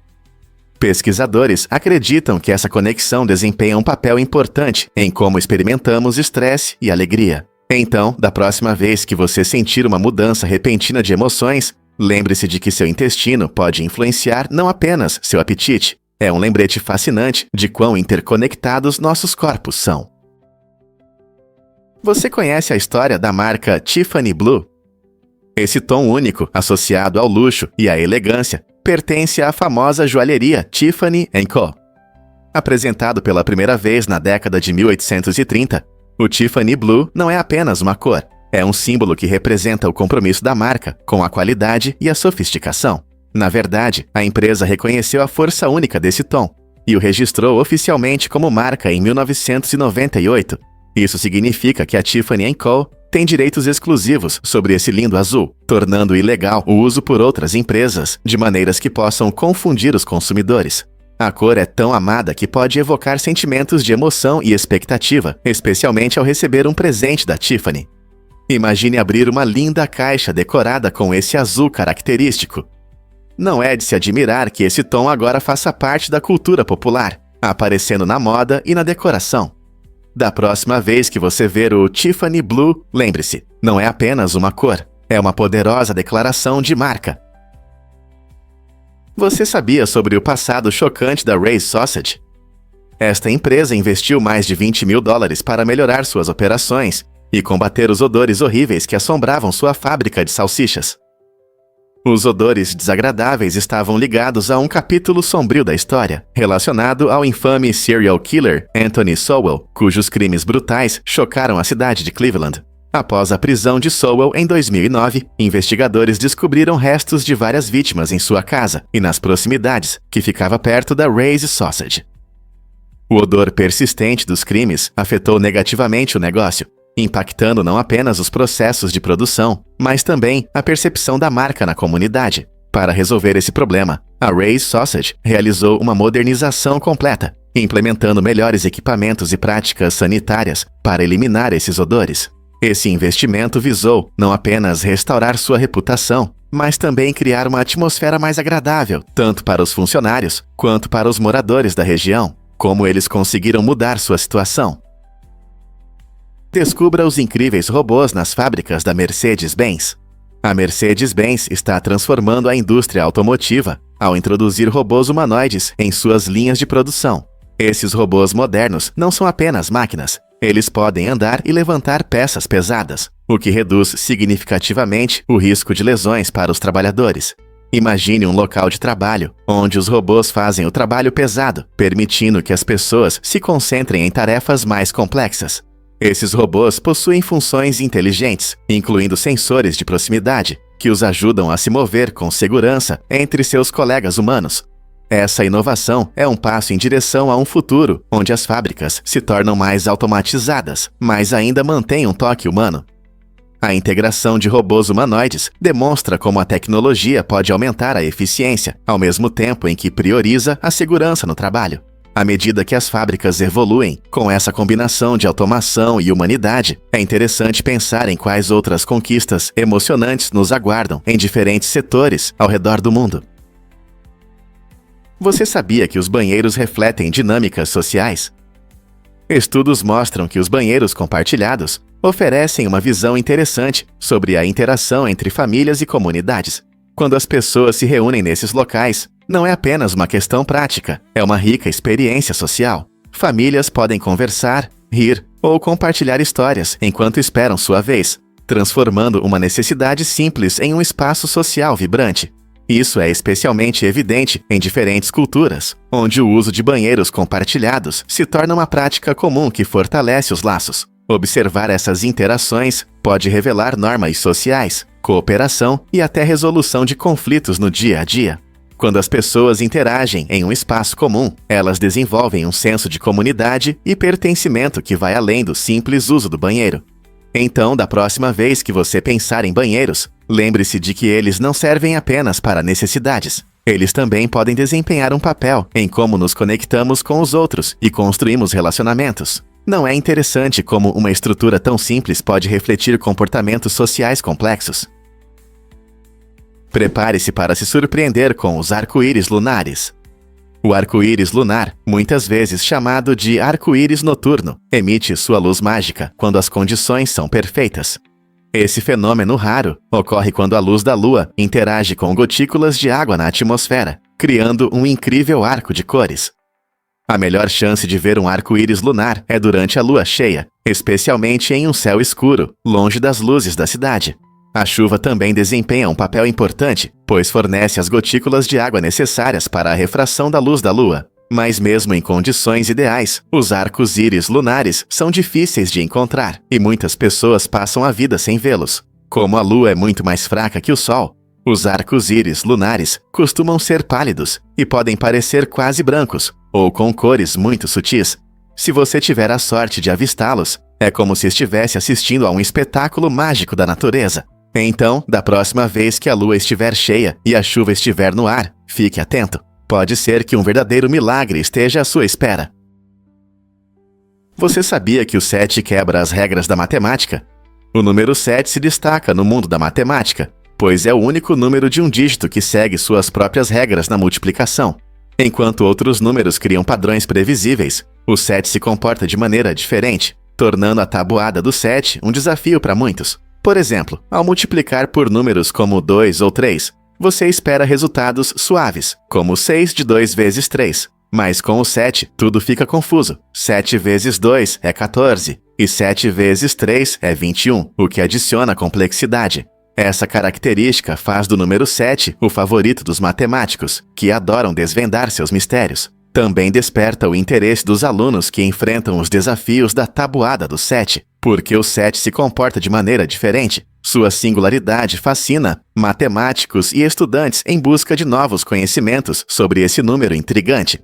Pesquisadores acreditam que essa conexão desempenha um papel importante em como experimentamos estresse e alegria. Então, da próxima vez que você sentir uma mudança repentina de emoções, lembre-se de que seu intestino pode influenciar não apenas seu apetite. É um lembrete fascinante de quão interconectados nossos corpos são. Você conhece a história da marca Tiffany Blue? Esse tom único, associado ao luxo e à elegância, pertence à famosa joalheria Tiffany & Co. Apresentado pela primeira vez na década de 1830, o Tiffany Blue não é apenas uma cor, é um símbolo que representa o compromisso da marca com a qualidade e a sofisticação. Na verdade, a empresa reconheceu a força única desse tom e o registrou oficialmente como marca em 1998. Isso significa que a Tiffany & Co. tem direitos exclusivos sobre esse lindo azul, tornando ilegal o uso por outras empresas de maneiras que possam confundir os consumidores. A cor é tão amada que pode evocar sentimentos de emoção e expectativa, especialmente ao receber um presente da Tiffany. Imagine abrir uma linda caixa decorada com esse azul característico. Não é de se admirar que esse tom agora faça parte da cultura popular, aparecendo na moda e na decoração. Da próxima vez que você ver o Tiffany Blue, lembre-se, não é apenas uma cor, é uma poderosa declaração de marca. Você sabia sobre o passado chocante da Ray's Sausage? Esta empresa investiu mais de $20 mil para melhorar suas operações e combater os odores horríveis que assombravam sua fábrica de salsichas. Os odores desagradáveis estavam ligados a um capítulo sombrio da história, relacionado ao infame serial killer Anthony Sowell, cujos crimes brutais chocaram a cidade de Cleveland. Após a prisão de Sowell em 2009, investigadores descobriram restos de várias vítimas em sua casa e nas proximidades, que ficava perto da Ray's Sausage. O odor persistente dos crimes afetou negativamente o negócio, impactando não apenas os processos de produção, mas também a percepção da marca na comunidade. Para resolver esse problema, a Ray's Sausage realizou uma modernização completa, implementando melhores equipamentos e práticas sanitárias para eliminar esses odores. Esse investimento visou não apenas restaurar sua reputação, mas também criar uma atmosfera mais agradável, tanto para os funcionários quanto para os moradores da região. Como eles conseguiram mudar sua situação? Descubra os incríveis robôs nas fábricas da Mercedes-Benz. A Mercedes-Benz está transformando a indústria automotiva ao introduzir robôs humanoides em suas linhas de produção. Esses robôs modernos não são apenas máquinas. Eles podem andar e levantar peças pesadas, o que reduz significativamente o risco de lesões para os trabalhadores. Imagine um local de trabalho onde os robôs fazem o trabalho pesado, permitindo que as pessoas se concentrem em tarefas mais complexas. Esses robôs possuem funções inteligentes, incluindo sensores de proximidade, que os ajudam a se mover com segurança entre seus colegas humanos. Essa inovação é um passo em direção a um futuro onde as fábricas se tornam mais automatizadas, mas ainda mantêm um toque humano. A integração de robôs humanoides demonstra como a tecnologia pode aumentar a eficiência, ao mesmo tempo em que prioriza a segurança no trabalho. À medida que as fábricas evoluem, com essa combinação de automação e humanidade, é interessante pensar em quais outras conquistas emocionantes nos aguardam em diferentes setores ao redor do mundo. Você sabia que os banheiros refletem dinâmicas sociais? Estudos mostram que os banheiros compartilhados oferecem uma visão interessante sobre a interação entre famílias e comunidades. Quando as pessoas se reúnem nesses locais, não é apenas uma questão prática, é uma rica experiência social. Famílias podem conversar, rir ou compartilhar histórias enquanto esperam sua vez, transformando uma necessidade simples em um espaço social vibrante. Isso é especialmente evidente em diferentes culturas, onde o uso de banheiros compartilhados se torna uma prática comum que fortalece os laços. Observar essas interações pode revelar normas sociais, cooperação e até resolução de conflitos no dia a dia. Quando as pessoas interagem em um espaço comum, elas desenvolvem um senso de comunidade e pertencimento que vai além do simples uso do banheiro. Então, da próxima vez que você pensar em banheiros, lembre-se de que eles não servem apenas para necessidades. Eles também podem desempenhar um papel em como nos conectamos com os outros e construímos relacionamentos. Não é interessante como uma estrutura tão simples pode refletir comportamentos sociais complexos? Prepare-se para se surpreender com os arco-íris lunares. O arco-íris lunar, muitas vezes chamado de arco-íris noturno, emite sua luz mágica quando as condições são perfeitas. Esse fenômeno raro ocorre quando a luz da lua interage com gotículas de água na atmosfera, criando um incrível arco de cores. A melhor chance de ver um arco-íris lunar é durante a lua cheia, especialmente em um céu escuro, longe das luzes da cidade. A chuva também desempenha um papel importante, pois fornece as gotículas de água necessárias para a refração da luz da lua. Mas mesmo em condições ideais, os arcos-íris lunares são difíceis de encontrar, e muitas pessoas passam a vida sem vê-los. Como a lua é muito mais fraca que o sol, os arcos-íris lunares costumam ser pálidos e podem parecer quase brancos, ou com cores muito sutis. Se você tiver a sorte de avistá-los, é como se estivesse assistindo a um espetáculo mágico da natureza. Então, da próxima vez que a lua estiver cheia e a chuva estiver no ar, fique atento. Pode ser que um verdadeiro milagre esteja à sua espera. Você sabia que o 7 quebra as regras da matemática? O número 7 se destaca no mundo da matemática, pois é o único número de um dígito que segue suas próprias regras na multiplicação. Enquanto outros números criam padrões previsíveis, o 7 se comporta de maneira diferente, tornando a tabuada do 7 um desafio para muitos. Por exemplo, ao multiplicar por números como 2 ou 3, você espera resultados suaves, como 6 de 2 vezes 3. Mas com o 7, tudo fica confuso. 7 vezes 2 é 14, e 7 vezes 3 é 21, o que adiciona complexidade. Essa característica faz do número 7 o favorito dos matemáticos, que adoram desvendar seus mistérios. Também desperta o interesse dos alunos que enfrentam os desafios da tabuada do 7, porque o 7 se comporta de maneira diferente. Sua singularidade fascina matemáticos e estudantes em busca de novos conhecimentos sobre esse número intrigante.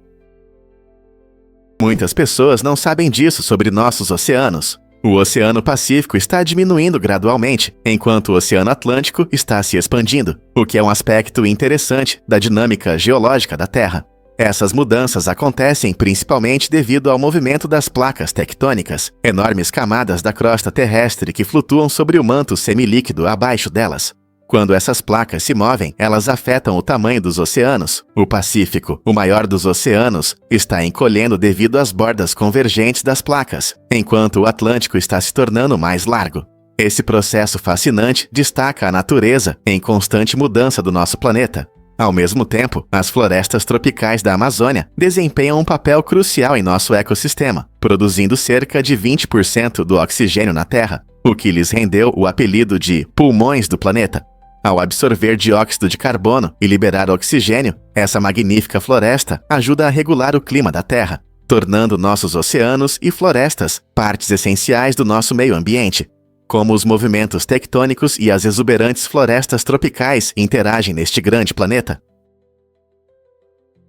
Muitas pessoas não sabem disso sobre nossos oceanos. O Oceano Pacífico está diminuindo gradualmente, enquanto o Oceano Atlântico está se expandindo, o que é um aspecto interessante da dinâmica geológica da Terra. Essas mudanças acontecem principalmente devido ao movimento das placas tectônicas, enormes camadas da crosta terrestre que flutuam sobre o manto semilíquido abaixo delas. Quando essas placas se movem, elas afetam o tamanho dos oceanos. O Pacífico, o maior dos oceanos, está encolhendo devido às bordas convergentes das placas, enquanto o Atlântico está se tornando mais largo. Esse processo fascinante destaca a natureza em constante mudança do nosso planeta. Ao mesmo tempo, as florestas tropicais da Amazônia desempenham um papel crucial em nosso ecossistema, produzindo cerca de 20% do oxigênio na Terra, o que lhes rendeu o apelido de pulmões do planeta. Ao absorver dióxido de carbono e liberar oxigênio, essa magnífica floresta ajuda a regular o clima da Terra, tornando nossos oceanos e florestas partes essenciais do nosso meio ambiente. Como os movimentos tectônicos e as exuberantes florestas tropicais interagem neste grande planeta?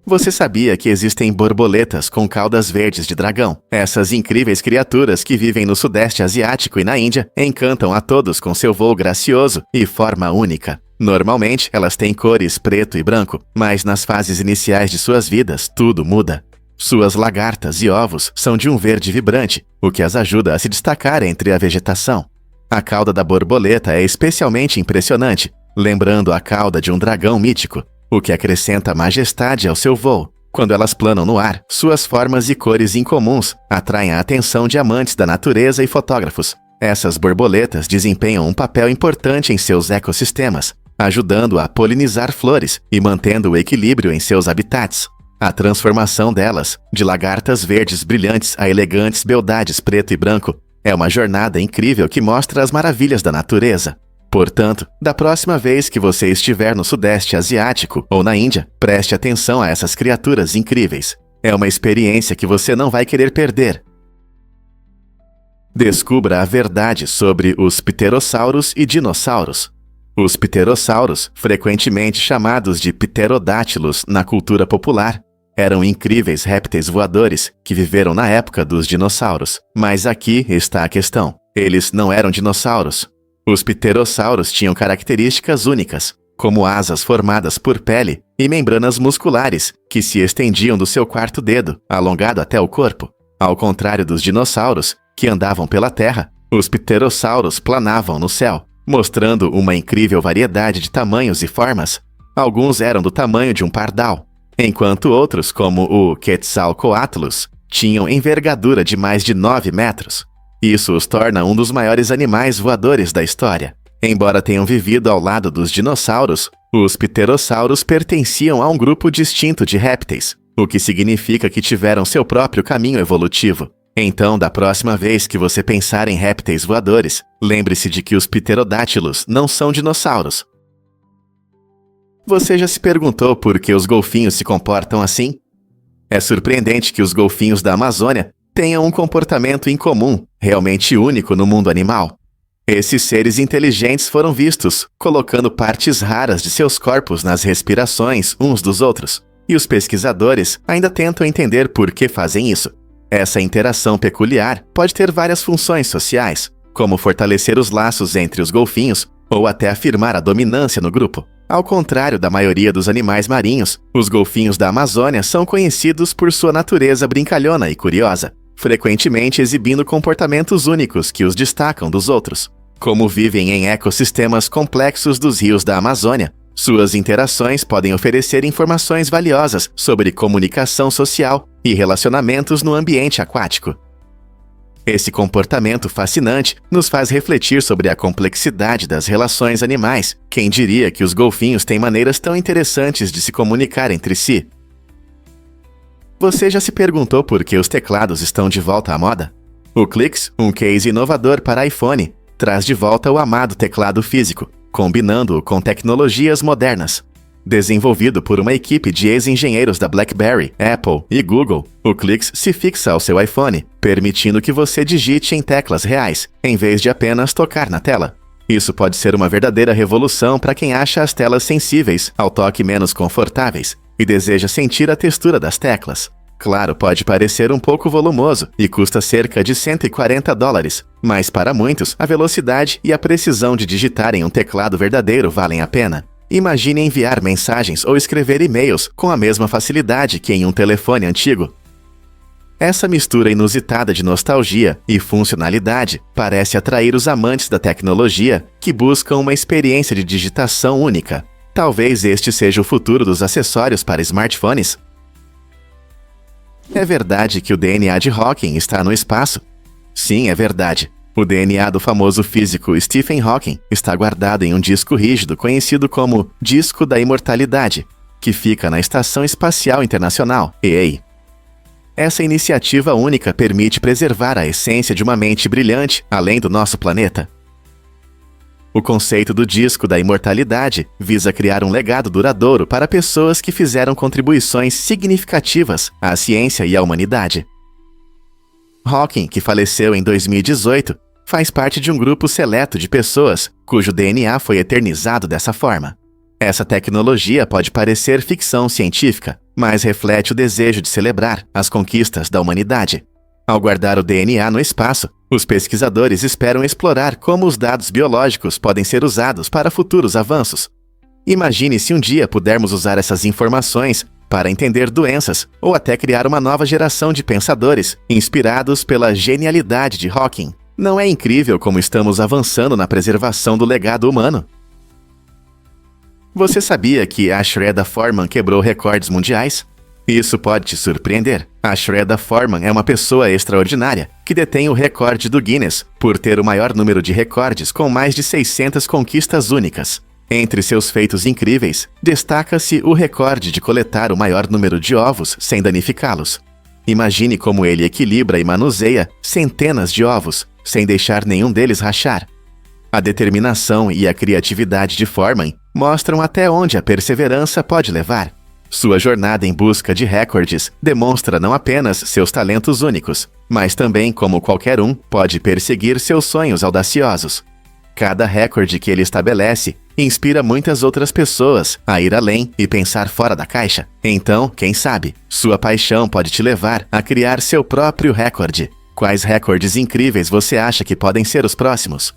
Você sabia que existem borboletas com caudas verdes de dragão? Essas incríveis criaturas que vivem no Sudeste Asiático e na Índia encantam a todos com seu voo gracioso e forma única. Normalmente, elas têm cores preto e branco, mas nas fases iniciais de suas vidas, tudo muda. Suas lagartas e ovos são de um verde vibrante, o que as ajuda a se destacar entre a vegetação. A cauda da borboleta é especialmente impressionante, lembrando a cauda de um dragão mítico, o que acrescenta majestade ao seu voo. Quando elas planam no ar, suas formas e cores incomuns atraem a atenção de amantes da natureza e fotógrafos. Essas borboletas desempenham um papel importante em seus ecossistemas, ajudando a polinizar flores e mantendo o equilíbrio em seus habitats. A transformação delas, de lagartas verdes brilhantes a elegantes beldades preto e branco, é uma jornada incrível que mostra as maravilhas da natureza. Portanto, da próxima vez que você estiver no Sudeste Asiático ou na Índia, preste atenção a essas criaturas incríveis. É uma experiência que você não vai querer perder. Descubra a verdade sobre os pterossauros e dinossauros. Os pterossauros, frequentemente chamados de pterodátilos na cultura popular, eram incríveis répteis voadores que viveram na época dos dinossauros. Mas aqui está a questão. Eles não eram dinossauros. Os pterossauros tinham características únicas, como asas formadas por pele e membranas musculares que se estendiam do seu quarto dedo, alongado até o corpo. Ao contrário dos dinossauros, que andavam pela terra, os pterossauros planavam no céu, mostrando uma incrível variedade de tamanhos e formas. Alguns eram do tamanho de um pardal, enquanto outros, como o Quetzalcoatlus, tinham envergadura de mais de 9 metros. Isso os torna um dos maiores animais voadores da história. Embora tenham vivido ao lado dos dinossauros, os pterossauros pertenciam a um grupo distinto de répteis, o que significa que tiveram seu próprio caminho evolutivo. Então, da próxima vez que você pensar em répteis voadores, lembre-se de que os pterodátilos não são dinossauros. Você já se perguntou por que os golfinhos se comportam assim? É surpreendente que os golfinhos da Amazônia tenham um comportamento incomum, realmente único no mundo animal. Esses seres inteligentes foram vistos colocando partes raras de seus corpos nas respirações uns dos outros, e os pesquisadores ainda tentam entender por que fazem isso. Essa interação peculiar pode ter várias funções sociais, como fortalecer os laços entre os golfinhos ou até afirmar a dominância no grupo. Ao contrário da maioria dos animais marinhos, os golfinhos da Amazônia são conhecidos por sua natureza brincalhona e curiosa, frequentemente exibindo comportamentos únicos que os destacam dos outros. Como vivem em ecossistemas complexos dos rios da Amazônia, suas interações podem oferecer informações valiosas sobre comunicação social e relacionamentos no ambiente aquático. Esse comportamento fascinante nos faz refletir sobre a complexidade das relações animais. Quem diria que os golfinhos têm maneiras tão interessantes de se comunicar entre si? Você já se perguntou por que os teclados estão de volta à moda? O Clix, um case inovador para iPhone, traz de volta o amado teclado físico, combinando-o com tecnologias modernas. Desenvolvido por uma equipe de ex-engenheiros da BlackBerry, Apple e Google, o Clix se fixa ao seu iPhone, permitindo que você digite em teclas reais, em vez de apenas tocar na tela. Isso pode ser uma verdadeira revolução para quem acha as telas sensíveis ao toque menos confortáveis e deseja sentir a textura das teclas. Claro, pode parecer um pouco volumoso e custa cerca de $140, mas para muitos, a velocidade e a precisão de digitar em um teclado verdadeiro valem a pena. Imagine enviar mensagens ou escrever e-mails com a mesma facilidade que em um telefone antigo. Essa mistura inusitada de nostalgia e funcionalidade parece atrair os amantes da tecnologia que buscam uma experiência de digitação única. Talvez este seja o futuro dos acessórios para smartphones. É verdade que o DNA de Hawking está no espaço? Sim, é verdade. O DNA do famoso físico Stephen Hawking está guardado em um disco rígido conhecido como Disco da Imortalidade, que fica na Estação Espacial Internacional, EA. Essa iniciativa única permite preservar a essência de uma mente brilhante além do nosso planeta. O conceito do disco da imortalidade visa criar um legado duradouro para pessoas que fizeram contribuições significativas à ciência e à humanidade. Hawking, que faleceu em 2018, faz parte de um grupo seleto de pessoas cujo DNA foi eternizado dessa forma. Essa tecnologia pode parecer ficção científica, mas reflete o desejo de celebrar as conquistas da humanidade. Ao guardar o DNA no espaço, os pesquisadores esperam explorar como os dados biológicos podem ser usados para futuros avanços. Imagine se um dia pudermos usar essas informações para entender doenças ou até criar uma nova geração de pensadores inspirados pela genialidade de Hawking. Não é incrível como estamos avançando na preservação do legado humano? Você sabia que a Shredda Foreman quebrou recordes mundiais? Isso pode te surpreender. A Shredda Foreman é uma pessoa extraordinária que detém o recorde do Guinness por ter o maior número de recordes com mais de 600 conquistas únicas. Entre seus feitos incríveis, destaca-se o recorde de coletar o maior número de ovos sem danificá-los. Imagine como ele equilibra e manuseia centenas de ovos, sem deixar nenhum deles rachar. A determinação e a criatividade de Foreman mostram até onde a perseverança pode levar. Sua jornada em busca de recordes demonstra não apenas seus talentos únicos, mas também como qualquer um pode perseguir seus sonhos audaciosos. Cada recorde que ele estabelece inspira muitas outras pessoas a ir além e pensar fora da caixa. Então, quem sabe, sua paixão pode te levar a criar seu próprio recorde. Quais recordes incríveis você acha que podem ser os próximos?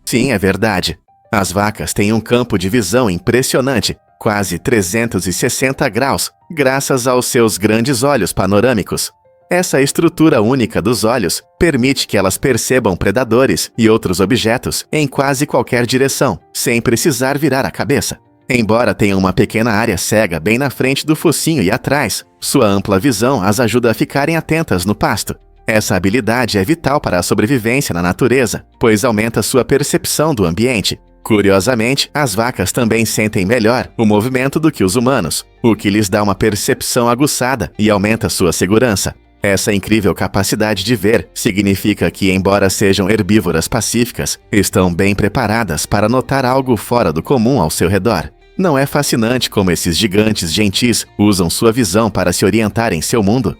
Sim, é verdade. As vacas têm um campo de visão impressionante, quase 360 graus, graças aos seus grandes olhos panorâmicos. Essa estrutura única dos olhos permite que elas percebam predadores e outros objetos em quase qualquer direção, sem precisar virar a cabeça. Embora tenham uma pequena área cega bem na frente do focinho e atrás, sua ampla visão as ajuda a ficarem atentas no pasto. Essa habilidade é vital para a sobrevivência na natureza, pois aumenta sua percepção do ambiente. Curiosamente, as vacas também sentem melhor o movimento do que os humanos, o que lhes dá uma percepção aguçada e aumenta sua segurança. Essa incrível capacidade de ver significa que, embora sejam herbívoras pacíficas, estão bem preparadas para notar algo fora do comum ao seu redor. Não é fascinante como esses gigantes gentis usam sua visão para se orientar em seu mundo?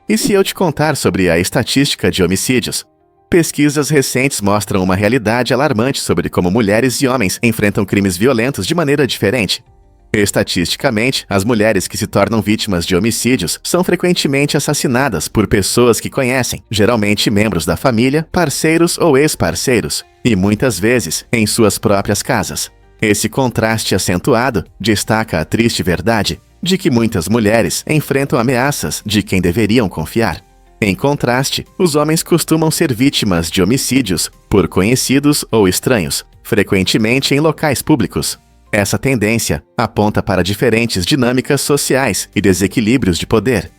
E se eu te contar sobre a estatística de homicídios? Pesquisas recentes mostram uma realidade alarmante sobre como mulheres e homens enfrentam crimes violentos de maneira diferente. Estatisticamente, as mulheres que se tornam vítimas de homicídios são frequentemente assassinadas por pessoas que conhecem, geralmente membros da família, parceiros ou ex-parceiros, e muitas vezes em suas próprias casas. Esse contraste acentuado destaca a triste verdade de que muitas mulheres enfrentam ameaças de quem deveriam confiar. Em contraste, os homens costumam ser vítimas de homicídios por conhecidos ou estranhos, frequentemente em locais públicos. Essa tendência aponta para diferentes dinâmicas sociais e desequilíbrios de poder.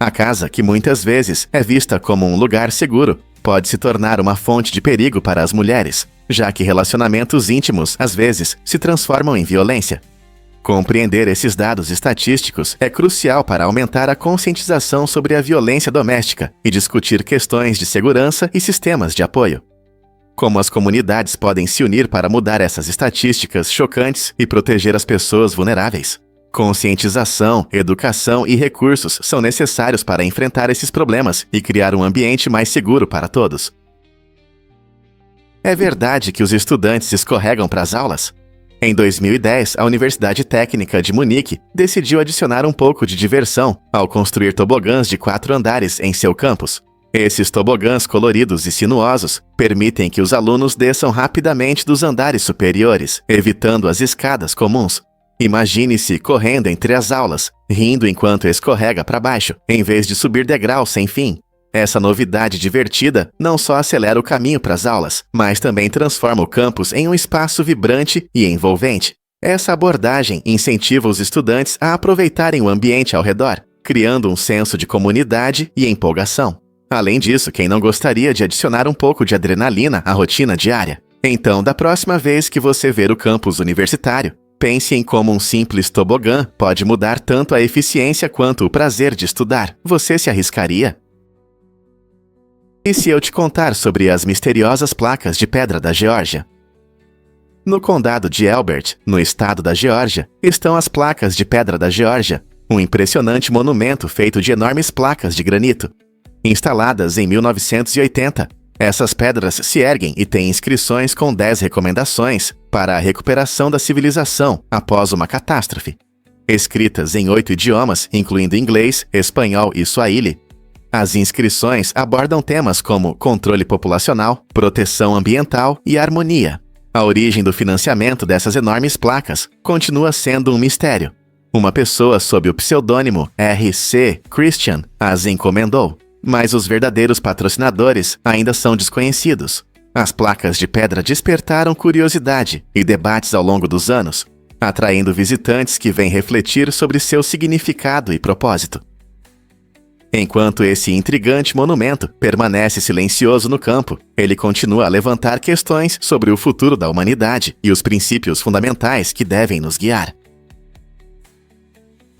A casa, que muitas vezes é vista como um lugar seguro, pode se tornar uma fonte de perigo para as mulheres, já que relacionamentos íntimos, às vezes, se transformam em violência. Compreender esses dados estatísticos é crucial para aumentar a conscientização sobre a violência doméstica e discutir questões de segurança e sistemas de apoio. Como as comunidades podem se unir para mudar essas estatísticas chocantes e proteger as pessoas vulneráveis? Conscientização, educação e recursos são necessários para enfrentar esses problemas e criar um ambiente mais seguro para todos. É verdade que os estudantes escorregam para as aulas? Em 2010, a Universidade Técnica de Munique decidiu adicionar um pouco de diversão ao construir tobogãs de 4 andares em seu campus. Esses tobogãs coloridos e sinuosos permitem que os alunos desçam rapidamente dos andares superiores, evitando as escadas comuns. Imagine-se correndo entre as aulas, rindo enquanto escorrega para baixo, em vez de subir degraus sem fim. Essa novidade divertida não só acelera o caminho para as aulas, mas também transforma o campus em um espaço vibrante e envolvente. Essa abordagem incentiva os estudantes a aproveitarem o ambiente ao redor, criando um senso de comunidade e empolgação. Além disso, quem não gostaria de adicionar um pouco de adrenalina à rotina diária? Então, da próxima vez que você ver o campus universitário, pense em como um simples tobogã pode mudar tanto a eficiência quanto o prazer de estudar. Você se arriscaria? E se eu te contar sobre as misteriosas placas de pedra da Geórgia? No condado de Elbert, no estado da Geórgia, estão as placas de pedra da Geórgia, um impressionante monumento feito de enormes placas de granito. Instaladas em 1980, essas pedras se erguem e têm inscrições com 10 recomendações para a recuperação da civilização após uma catástrofe. Escritas em 8 idiomas, incluindo inglês, espanhol e suahili, as inscrições abordam temas como controle populacional, proteção ambiental e harmonia. A origem do financiamento dessas enormes placas continua sendo um mistério. Uma pessoa sob o pseudônimo R.C. Christian as encomendou, mas os verdadeiros patrocinadores ainda são desconhecidos. As placas de pedra despertaram curiosidade e debates ao longo dos anos, atraindo visitantes que vêm refletir sobre seu significado e propósito. Enquanto esse intrigante monumento permanece silencioso no campo, ele continua a levantar questões sobre o futuro da humanidade e os princípios fundamentais que devem nos guiar.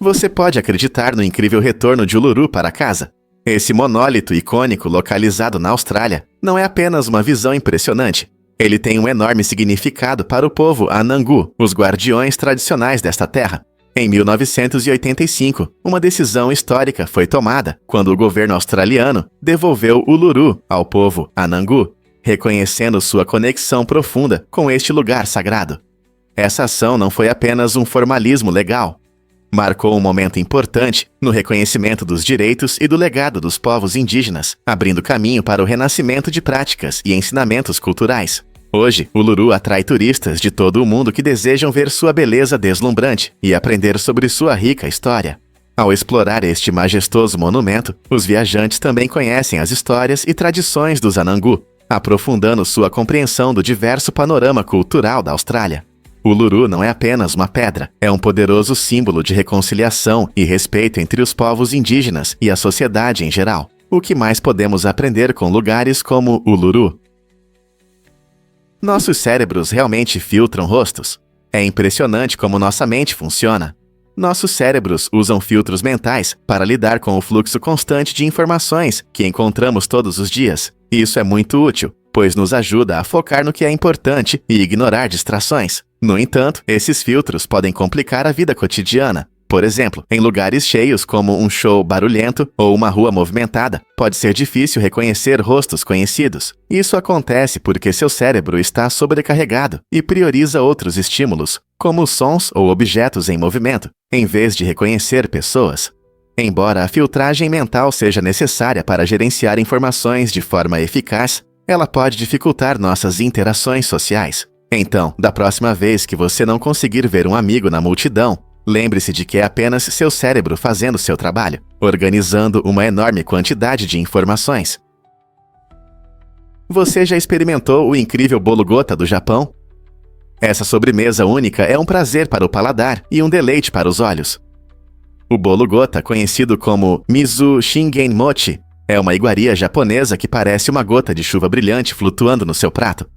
Você pode acreditar no incrível retorno de Uluru para casa. Esse monólito icônico localizado na Austrália não é apenas uma visão impressionante. Ele tem um enorme significado para o povo Anangu, os guardiões tradicionais desta terra. Em 1985, uma decisão histórica foi tomada quando o governo australiano devolveu Uluru ao povo Anangu, reconhecendo sua conexão profunda com este lugar sagrado. Essa ação não foi apenas um formalismo legal. Marcou um momento importante no reconhecimento dos direitos e do legado dos povos indígenas, abrindo caminho para o renascimento de práticas e ensinamentos culturais. Hoje, Uluru atrai turistas de todo o mundo que desejam ver sua beleza deslumbrante e aprender sobre sua rica história. Ao explorar este majestoso monumento, os viajantes também conhecem as histórias e tradições dos Anangu, aprofundando sua compreensão do diverso panorama cultural da Austrália. Uluru não é apenas uma pedra, é um poderoso símbolo de reconciliação e respeito entre os povos indígenas e a sociedade em geral. O que mais podemos aprender com lugares como Uluru? Nossos cérebros realmente filtram rostos. É impressionante como nossa mente funciona. Nossos cérebros usam filtros mentais para lidar com o fluxo constante de informações que encontramos todos os dias. Isso é muito útil, pois nos ajuda a focar no que é importante e ignorar distrações. No entanto, esses filtros podem complicar a vida cotidiana. Por exemplo, em lugares cheios como um show barulhento ou uma rua movimentada, pode ser difícil reconhecer rostos conhecidos. Isso acontece porque seu cérebro está sobrecarregado e prioriza outros estímulos, como sons ou objetos em movimento, em vez de reconhecer pessoas. Embora a filtragem mental seja necessária para gerenciar informações de forma eficaz, ela pode dificultar nossas interações sociais. Então, da próxima vez que você não conseguir ver um amigo na multidão, lembre-se de que é apenas seu cérebro fazendo seu trabalho, organizando uma enorme quantidade de informações. Você já experimentou o incrível bolo gota do Japão? Essa sobremesa única é um prazer para o paladar e um deleite para os olhos. O bolo gota, conhecido como Mizu Shingen Mochi, é uma iguaria japonesa que parece uma gota de chuva brilhante flutuando no seu prato.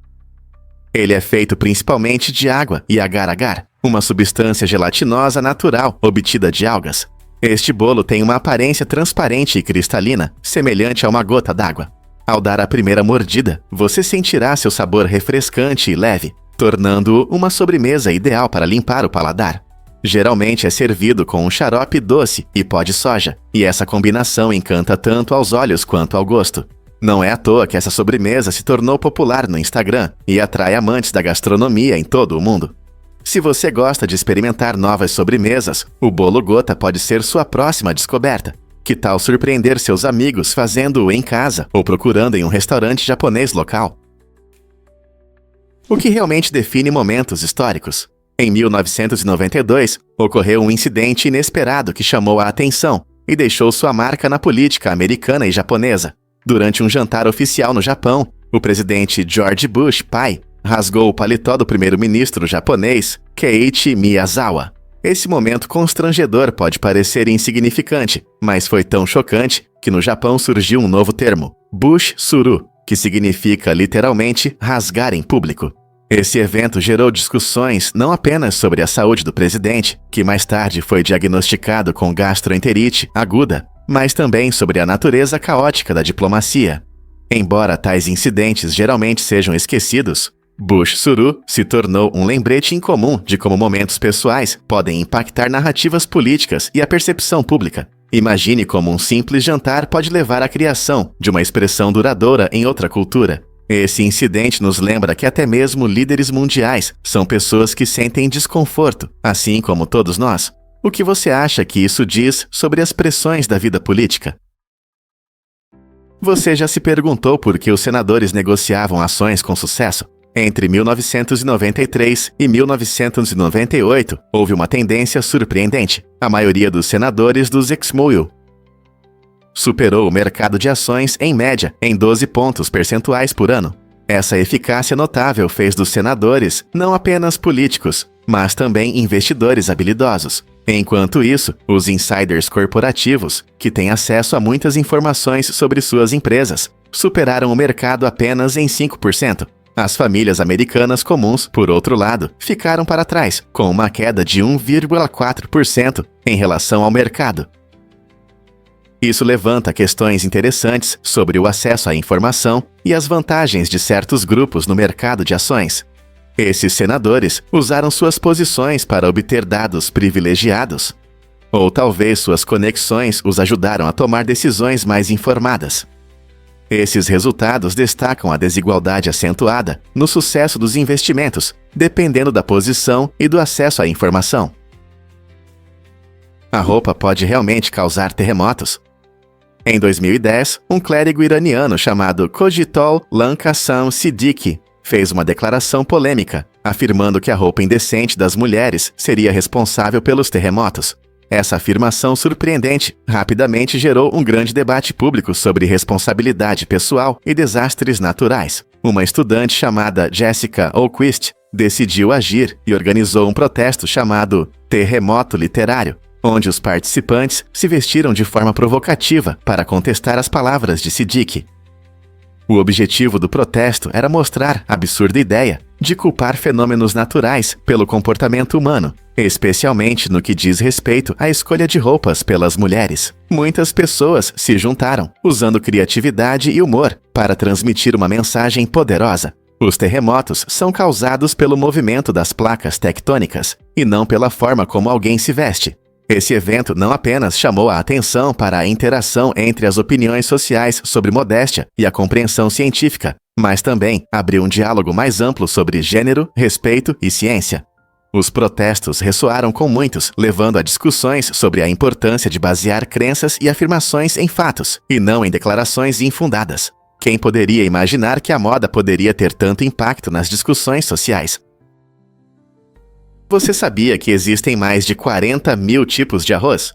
Ele é feito principalmente de água e agar-agar, uma substância gelatinosa natural obtida de algas. Este bolo tem uma aparência transparente e cristalina, semelhante a uma gota d'água. Ao dar a primeira mordida, você sentirá seu sabor refrescante e leve, tornando-o uma sobremesa ideal para limpar o paladar. Geralmente é servido com um xarope doce e pó de soja, e essa combinação encanta tanto aos olhos quanto ao gosto. Não é à toa que essa sobremesa se tornou popular no Instagram e atrai amantes da gastronomia em todo o mundo. Se você gosta de experimentar novas sobremesas, o bolo gota pode ser sua próxima descoberta. Que tal surpreender seus amigos fazendo-o em casa ou procurando em um restaurante japonês local? O que realmente define momentos históricos? Em 1992, ocorreu um incidente inesperado que chamou a atenção e deixou sua marca na política americana e japonesa. Durante um jantar oficial no Japão, o presidente George Bush pai rasgou o paletó do primeiro-ministro japonês Keiichi Miyazawa. Esse momento constrangedor pode parecer insignificante, mas foi tão chocante que no Japão surgiu um novo termo, Bush Suru, que significa literalmente rasgar em público. Esse evento gerou discussões não apenas sobre a saúde do presidente, que mais tarde foi diagnosticado com gastroenterite aguda, mas também sobre a natureza caótica da diplomacia. Embora tais incidentes geralmente sejam esquecidos, Bush Suru se tornou um lembrete incomum de como momentos pessoais podem impactar narrativas políticas e a percepção pública. Imagine como um simples jantar pode levar à criação de uma expressão duradoura em outra cultura. Esse incidente nos lembra que até mesmo líderes mundiais são pessoas que sentem desconforto, assim como todos nós. O que você acha que isso diz sobre as pressões da vida política? Você já se perguntou por que os senadores negociavam ações com sucesso? Entre 1993 e 1998, houve uma tendência surpreendente. A maioria dos senadores dos Exmoil superou o mercado de ações em média em 12 pontos percentuais por ano. Essa eficácia notável fez dos senadores não apenas políticos, mas também investidores habilidosos. Enquanto isso, os insiders corporativos, que têm acesso a muitas informações sobre suas empresas, superaram o mercado apenas em 5%. As famílias americanas comuns, por outro lado, ficaram para trás, com uma queda de 1,4% em relação ao mercado. Isso levanta questões interessantes sobre o acesso à informação e as vantagens de certos grupos no mercado de ações. Esses senadores usaram suas posições para obter dados privilegiados? Ou talvez suas conexões os ajudaram a tomar decisões mais informadas? Esses resultados destacam a desigualdade acentuada no sucesso dos investimentos, dependendo da posição e do acesso à informação. A roupa pode realmente causar terremotos? Em 2010, um clérigo iraniano chamado Kojitol Lankasan Siddiqui fez uma declaração polêmica, afirmando que a roupa indecente das mulheres seria responsável pelos terremotos. Essa afirmação surpreendente rapidamente gerou um grande debate público sobre responsabilidade pessoal e desastres naturais. Uma estudante chamada Jessica O'Quist decidiu agir e organizou um protesto chamado Terremoto Literário, onde os participantes se vestiram de forma provocativa para contestar as palavras de Siddiqui. O objetivo do protesto era mostrar a absurda ideia de culpar fenômenos naturais pelo comportamento humano, especialmente no que diz respeito à escolha de roupas pelas mulheres. Muitas pessoas se juntaram, usando criatividade e humor para transmitir uma mensagem poderosa. Os terremotos são causados pelo movimento das placas tectônicas, e não pela forma como alguém se veste. Esse evento não apenas chamou a atenção para a interação entre as opiniões sociais sobre modéstia e a compreensão científica, mas também abriu um diálogo mais amplo sobre gênero, respeito e ciência. Os protestos ressoaram com muitos, levando a discussões sobre a importância de basear crenças e afirmações em fatos, e não em declarações infundadas. Quem poderia imaginar que a moda poderia ter tanto impacto nas discussões sociais? Você sabia que existem mais de 40 mil tipos de arroz?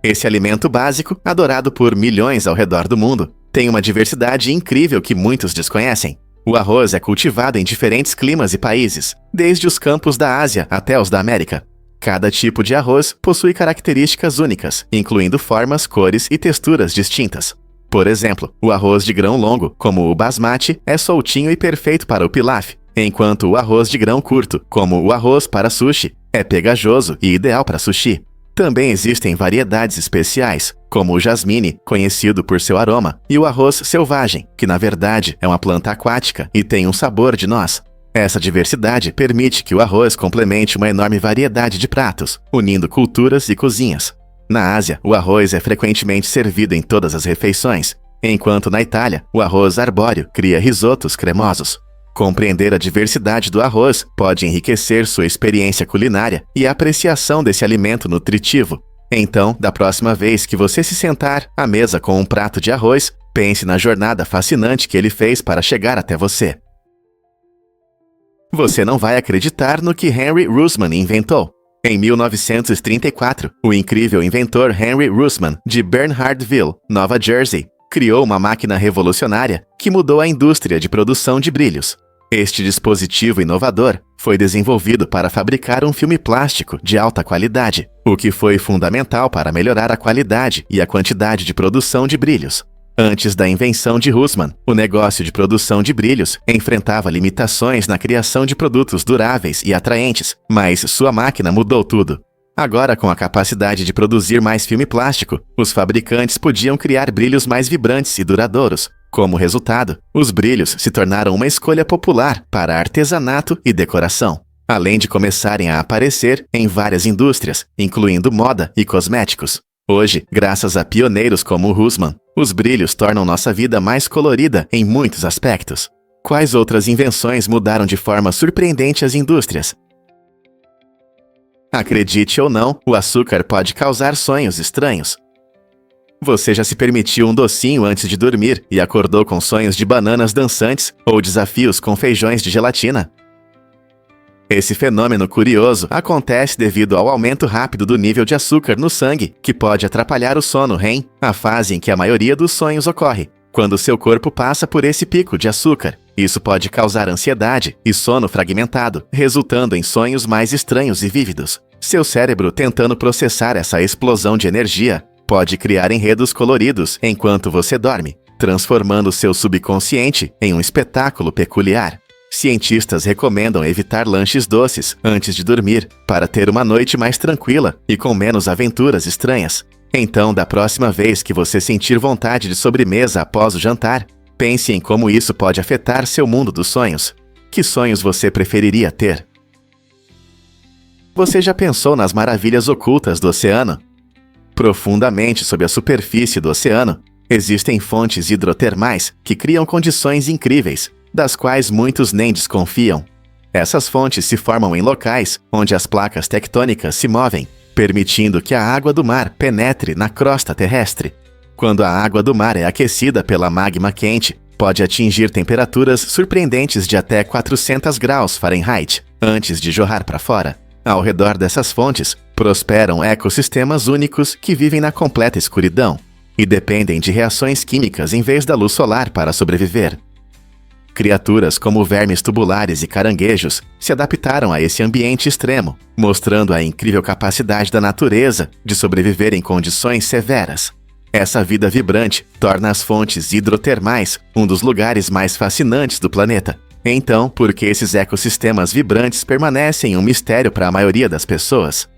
Esse alimento básico, adorado por milhões ao redor do mundo, tem uma diversidade incrível que muitos desconhecem. O arroz é cultivado em diferentes climas e países, desde os campos da Ásia até os da América. Cada tipo de arroz possui características únicas, incluindo formas, cores e texturas distintas. Por exemplo, o arroz de grão longo, como o basmati, é soltinho e perfeito para o pilaf, enquanto o arroz de grão curto, como o arroz para sushi, é pegajoso e ideal para sushi. Também existem variedades especiais, como o jasmine, conhecido por seu aroma, e o arroz selvagem, que na verdade é uma planta aquática e tem um sabor de noz. Essa diversidade permite que o arroz complemente uma enorme variedade de pratos, unindo culturas e cozinhas. Na Ásia, o arroz é frequentemente servido em todas as refeições, enquanto na Itália, o arroz arbóreo cria risotos cremosos. Compreender a diversidade do arroz pode enriquecer sua experiência culinária e a apreciação desse alimento nutritivo. Então, da próxima vez que você se sentar à mesa com um prato de arroz, pense na jornada fascinante que ele fez para chegar até você. Você não vai acreditar no que Henry Russman inventou. Em 1934, o incrível inventor Henry Russman, de Bernhardville, Nova Jersey, criou uma máquina revolucionária que mudou a indústria de produção de brilhos. Este dispositivo inovador foi desenvolvido para fabricar um filme plástico de alta qualidade, o que foi fundamental para melhorar a qualidade e a quantidade de produção de brilhos. Antes da invenção de Russman, o negócio de produção de brilhos enfrentava limitações na criação de produtos duráveis e atraentes, mas sua máquina mudou tudo. Agora, com a capacidade de produzir mais filme plástico, os fabricantes podiam criar brilhos mais vibrantes e duradouros. Como resultado, os brilhos se tornaram uma escolha popular para artesanato e decoração, além de começarem a aparecer em várias indústrias, incluindo moda e cosméticos. Hoje, graças a pioneiros como Russman, os brilhos tornam nossa vida mais colorida em muitos aspectos. Quais outras invenções mudaram de forma surpreendente as indústrias? Acredite ou não, o açúcar pode causar sonhos estranhos. Você já se permitiu um docinho antes de dormir e acordou com sonhos de bananas dançantes ou desafios com feijões de gelatina? Esse fenômeno curioso acontece devido ao aumento rápido do nível de açúcar no sangue, que pode atrapalhar o sono REM, a fase em que a maioria dos sonhos ocorre, quando seu corpo passa por esse pico de açúcar. Isso pode causar ansiedade e sono fragmentado, resultando em sonhos mais estranhos e vívidos. Seu cérebro, tentando processar essa explosão de energia, pode criar enredos coloridos enquanto você dorme, transformando seu subconsciente em um espetáculo peculiar. Cientistas recomendam evitar lanches doces antes de dormir para ter uma noite mais tranquila e com menos aventuras estranhas. Então, da próxima vez que você sentir vontade de sobremesa após o jantar, pense em como isso pode afetar seu mundo dos sonhos. Que sonhos você preferiria ter? Você já pensou nas maravilhas ocultas do oceano? Profundamente sob a superfície do oceano, existem fontes hidrotermais que criam condições incríveis, das quais muitos nem desconfiam. Essas fontes se formam em locais onde as placas tectônicas se movem, permitindo que a água do mar penetre na crosta terrestre. Quando a água do mar é aquecida pela magma quente, pode atingir temperaturas surpreendentes de até 400 graus Fahrenheit, antes de jorrar para fora. Ao redor dessas fontes, prosperam ecossistemas únicos que vivem na completa escuridão e dependem de reações químicas em vez da luz solar para sobreviver. Criaturas como vermes tubulares e caranguejos se adaptaram a esse ambiente extremo, mostrando a incrível capacidade da natureza de sobreviver em condições severas. Essa vida vibrante torna as fontes hidrotermais um dos lugares mais fascinantes do planeta. Então, por que esses ecossistemas vibrantes permanecem um mistério para a maioria das pessoas?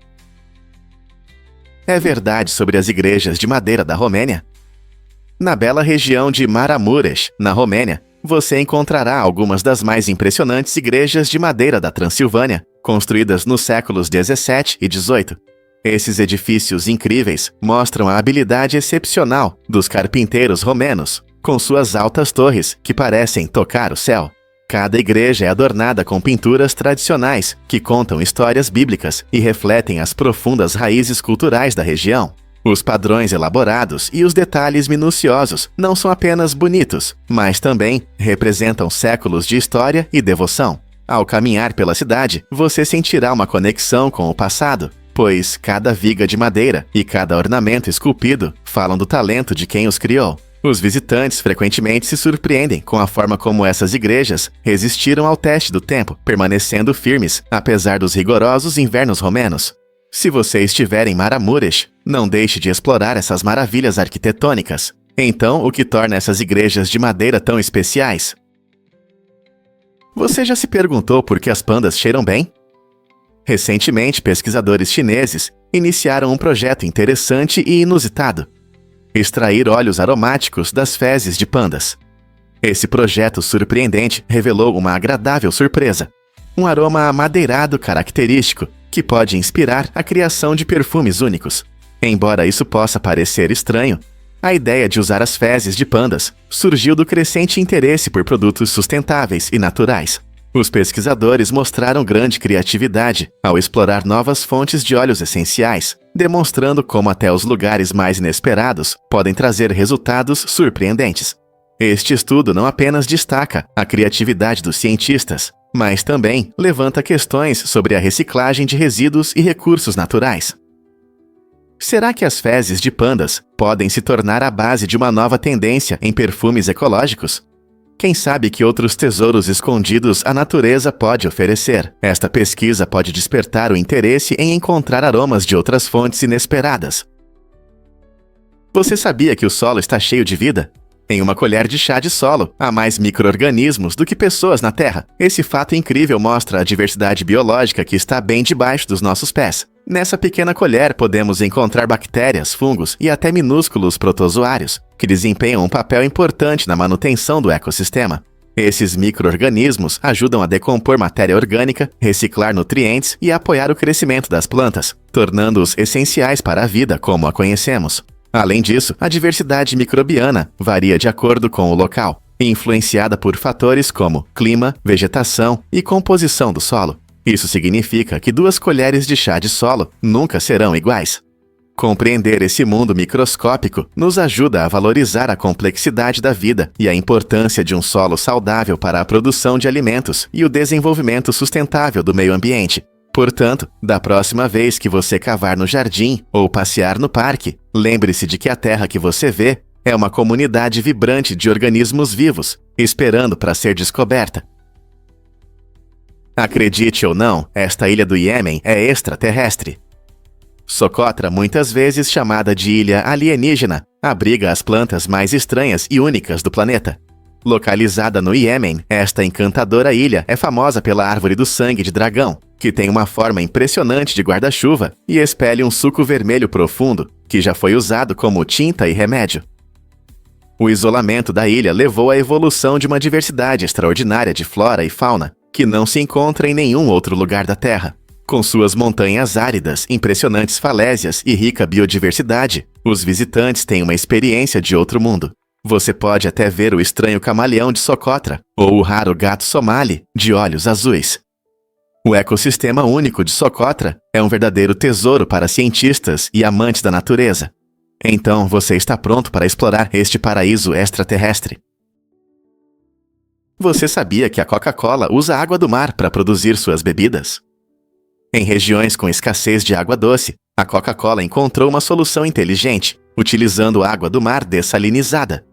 É verdade sobre as igrejas de madeira da Romênia? Na bela região de Maramureș, na Romênia, você encontrará algumas das mais impressionantes igrejas de madeira da Transilvânia, construídas nos séculos 17 e 18. Esses edifícios incríveis mostram a habilidade excepcional dos carpinteiros romenos, com suas altas torres que parecem tocar o céu. Cada igreja é adornada com pinturas tradicionais que contam histórias bíblicas e refletem as profundas raízes culturais da região. Os padrões elaborados e os detalhes minuciosos não são apenas bonitos, mas também representam séculos de história e devoção. Ao caminhar pela cidade, você sentirá uma conexão com o passado, pois cada viga de madeira e cada ornamento esculpido falam do talento de quem os criou. Os visitantes frequentemente se surpreendem com a forma como essas igrejas resistiram ao teste do tempo, permanecendo firmes apesar dos rigorosos invernos romenos. Se você estiver em Maramuresh, não deixe de explorar essas maravilhas arquitetônicas. Então, o que torna essas igrejas de madeira tão especiais? Você já se perguntou por que as pandas cheiram bem? Recentemente, pesquisadores chineses iniciaram um projeto interessante e inusitado: extrair óleos aromáticos das fezes de pandas. Esse projeto surpreendente revelou uma agradável surpresa: um aroma amadeirado característico que pode inspirar a criação de perfumes únicos. Embora isso possa parecer estranho, a ideia de usar as fezes de pandas surgiu do crescente interesse por produtos sustentáveis e naturais. Os pesquisadores mostraram grande criatividade ao explorar novas fontes de óleos essenciais, demonstrando como até os lugares mais inesperados podem trazer resultados surpreendentes. Este estudo não apenas destaca a criatividade dos cientistas, mas também levanta questões sobre a reciclagem de resíduos e recursos naturais. Será que as fezes de pandas podem se tornar a base de uma nova tendência em perfumes ecológicos? Quem sabe que outros tesouros escondidos a natureza pode oferecer? Esta pesquisa pode despertar o interesse em encontrar aromas de outras fontes inesperadas. Você sabia que o solo está cheio de vida? Em uma colher de chá de solo, há mais micro-organismos do que pessoas na Terra. Esse fato incrível mostra a diversidade biológica que está bem debaixo dos nossos pés. Nessa pequena colher podemos encontrar bactérias, fungos e até minúsculos protozoários, que desempenham um papel importante na manutenção do ecossistema. Esses micro-organismos ajudam a decompor matéria orgânica, reciclar nutrientes e apoiar o crescimento das plantas, tornando-os essenciais para a vida como a conhecemos. Além disso, a diversidade microbiana varia de acordo com o local, influenciada por fatores como clima, vegetação e composição do solo. Isso significa que 2 colheres de chá de solo nunca serão iguais. Compreender esse mundo microscópico nos ajuda a valorizar a complexidade da vida e a importância de um solo saudável para a produção de alimentos e o desenvolvimento sustentável do meio ambiente. Portanto, da próxima vez que você cavar no jardim ou passear no parque, lembre-se de que a terra que você vê é uma comunidade vibrante de organismos vivos, esperando para ser descoberta. Acredite ou não, esta ilha do Iêmen é extraterrestre. Socotra, muitas vezes chamada de ilha alienígena, abriga as plantas mais estranhas e únicas do planeta. Localizada no Iêmen, esta encantadora ilha é famosa pela árvore do sangue de dragão, que tem uma forma impressionante de guarda-chuva e espelha um suco vermelho profundo, que já foi usado como tinta e remédio. O isolamento da ilha levou à evolução de uma diversidade extraordinária de flora e fauna, que não se encontra em nenhum outro lugar da Terra. Com suas montanhas áridas, impressionantes falésias e rica biodiversidade, os visitantes têm uma experiência de outro mundo. Você pode até ver o estranho camaleão de Socotra, ou o raro gato somali, de olhos azuis. O ecossistema único de Socotra é um verdadeiro tesouro para cientistas e amantes da natureza. Então, você está pronto para explorar este paraíso extraterrestre? Você sabia que a Coca-Cola usa água do mar para produzir suas bebidas? Em regiões com escassez de água doce, a Coca-Cola encontrou uma solução inteligente, utilizando água do mar dessalinizada.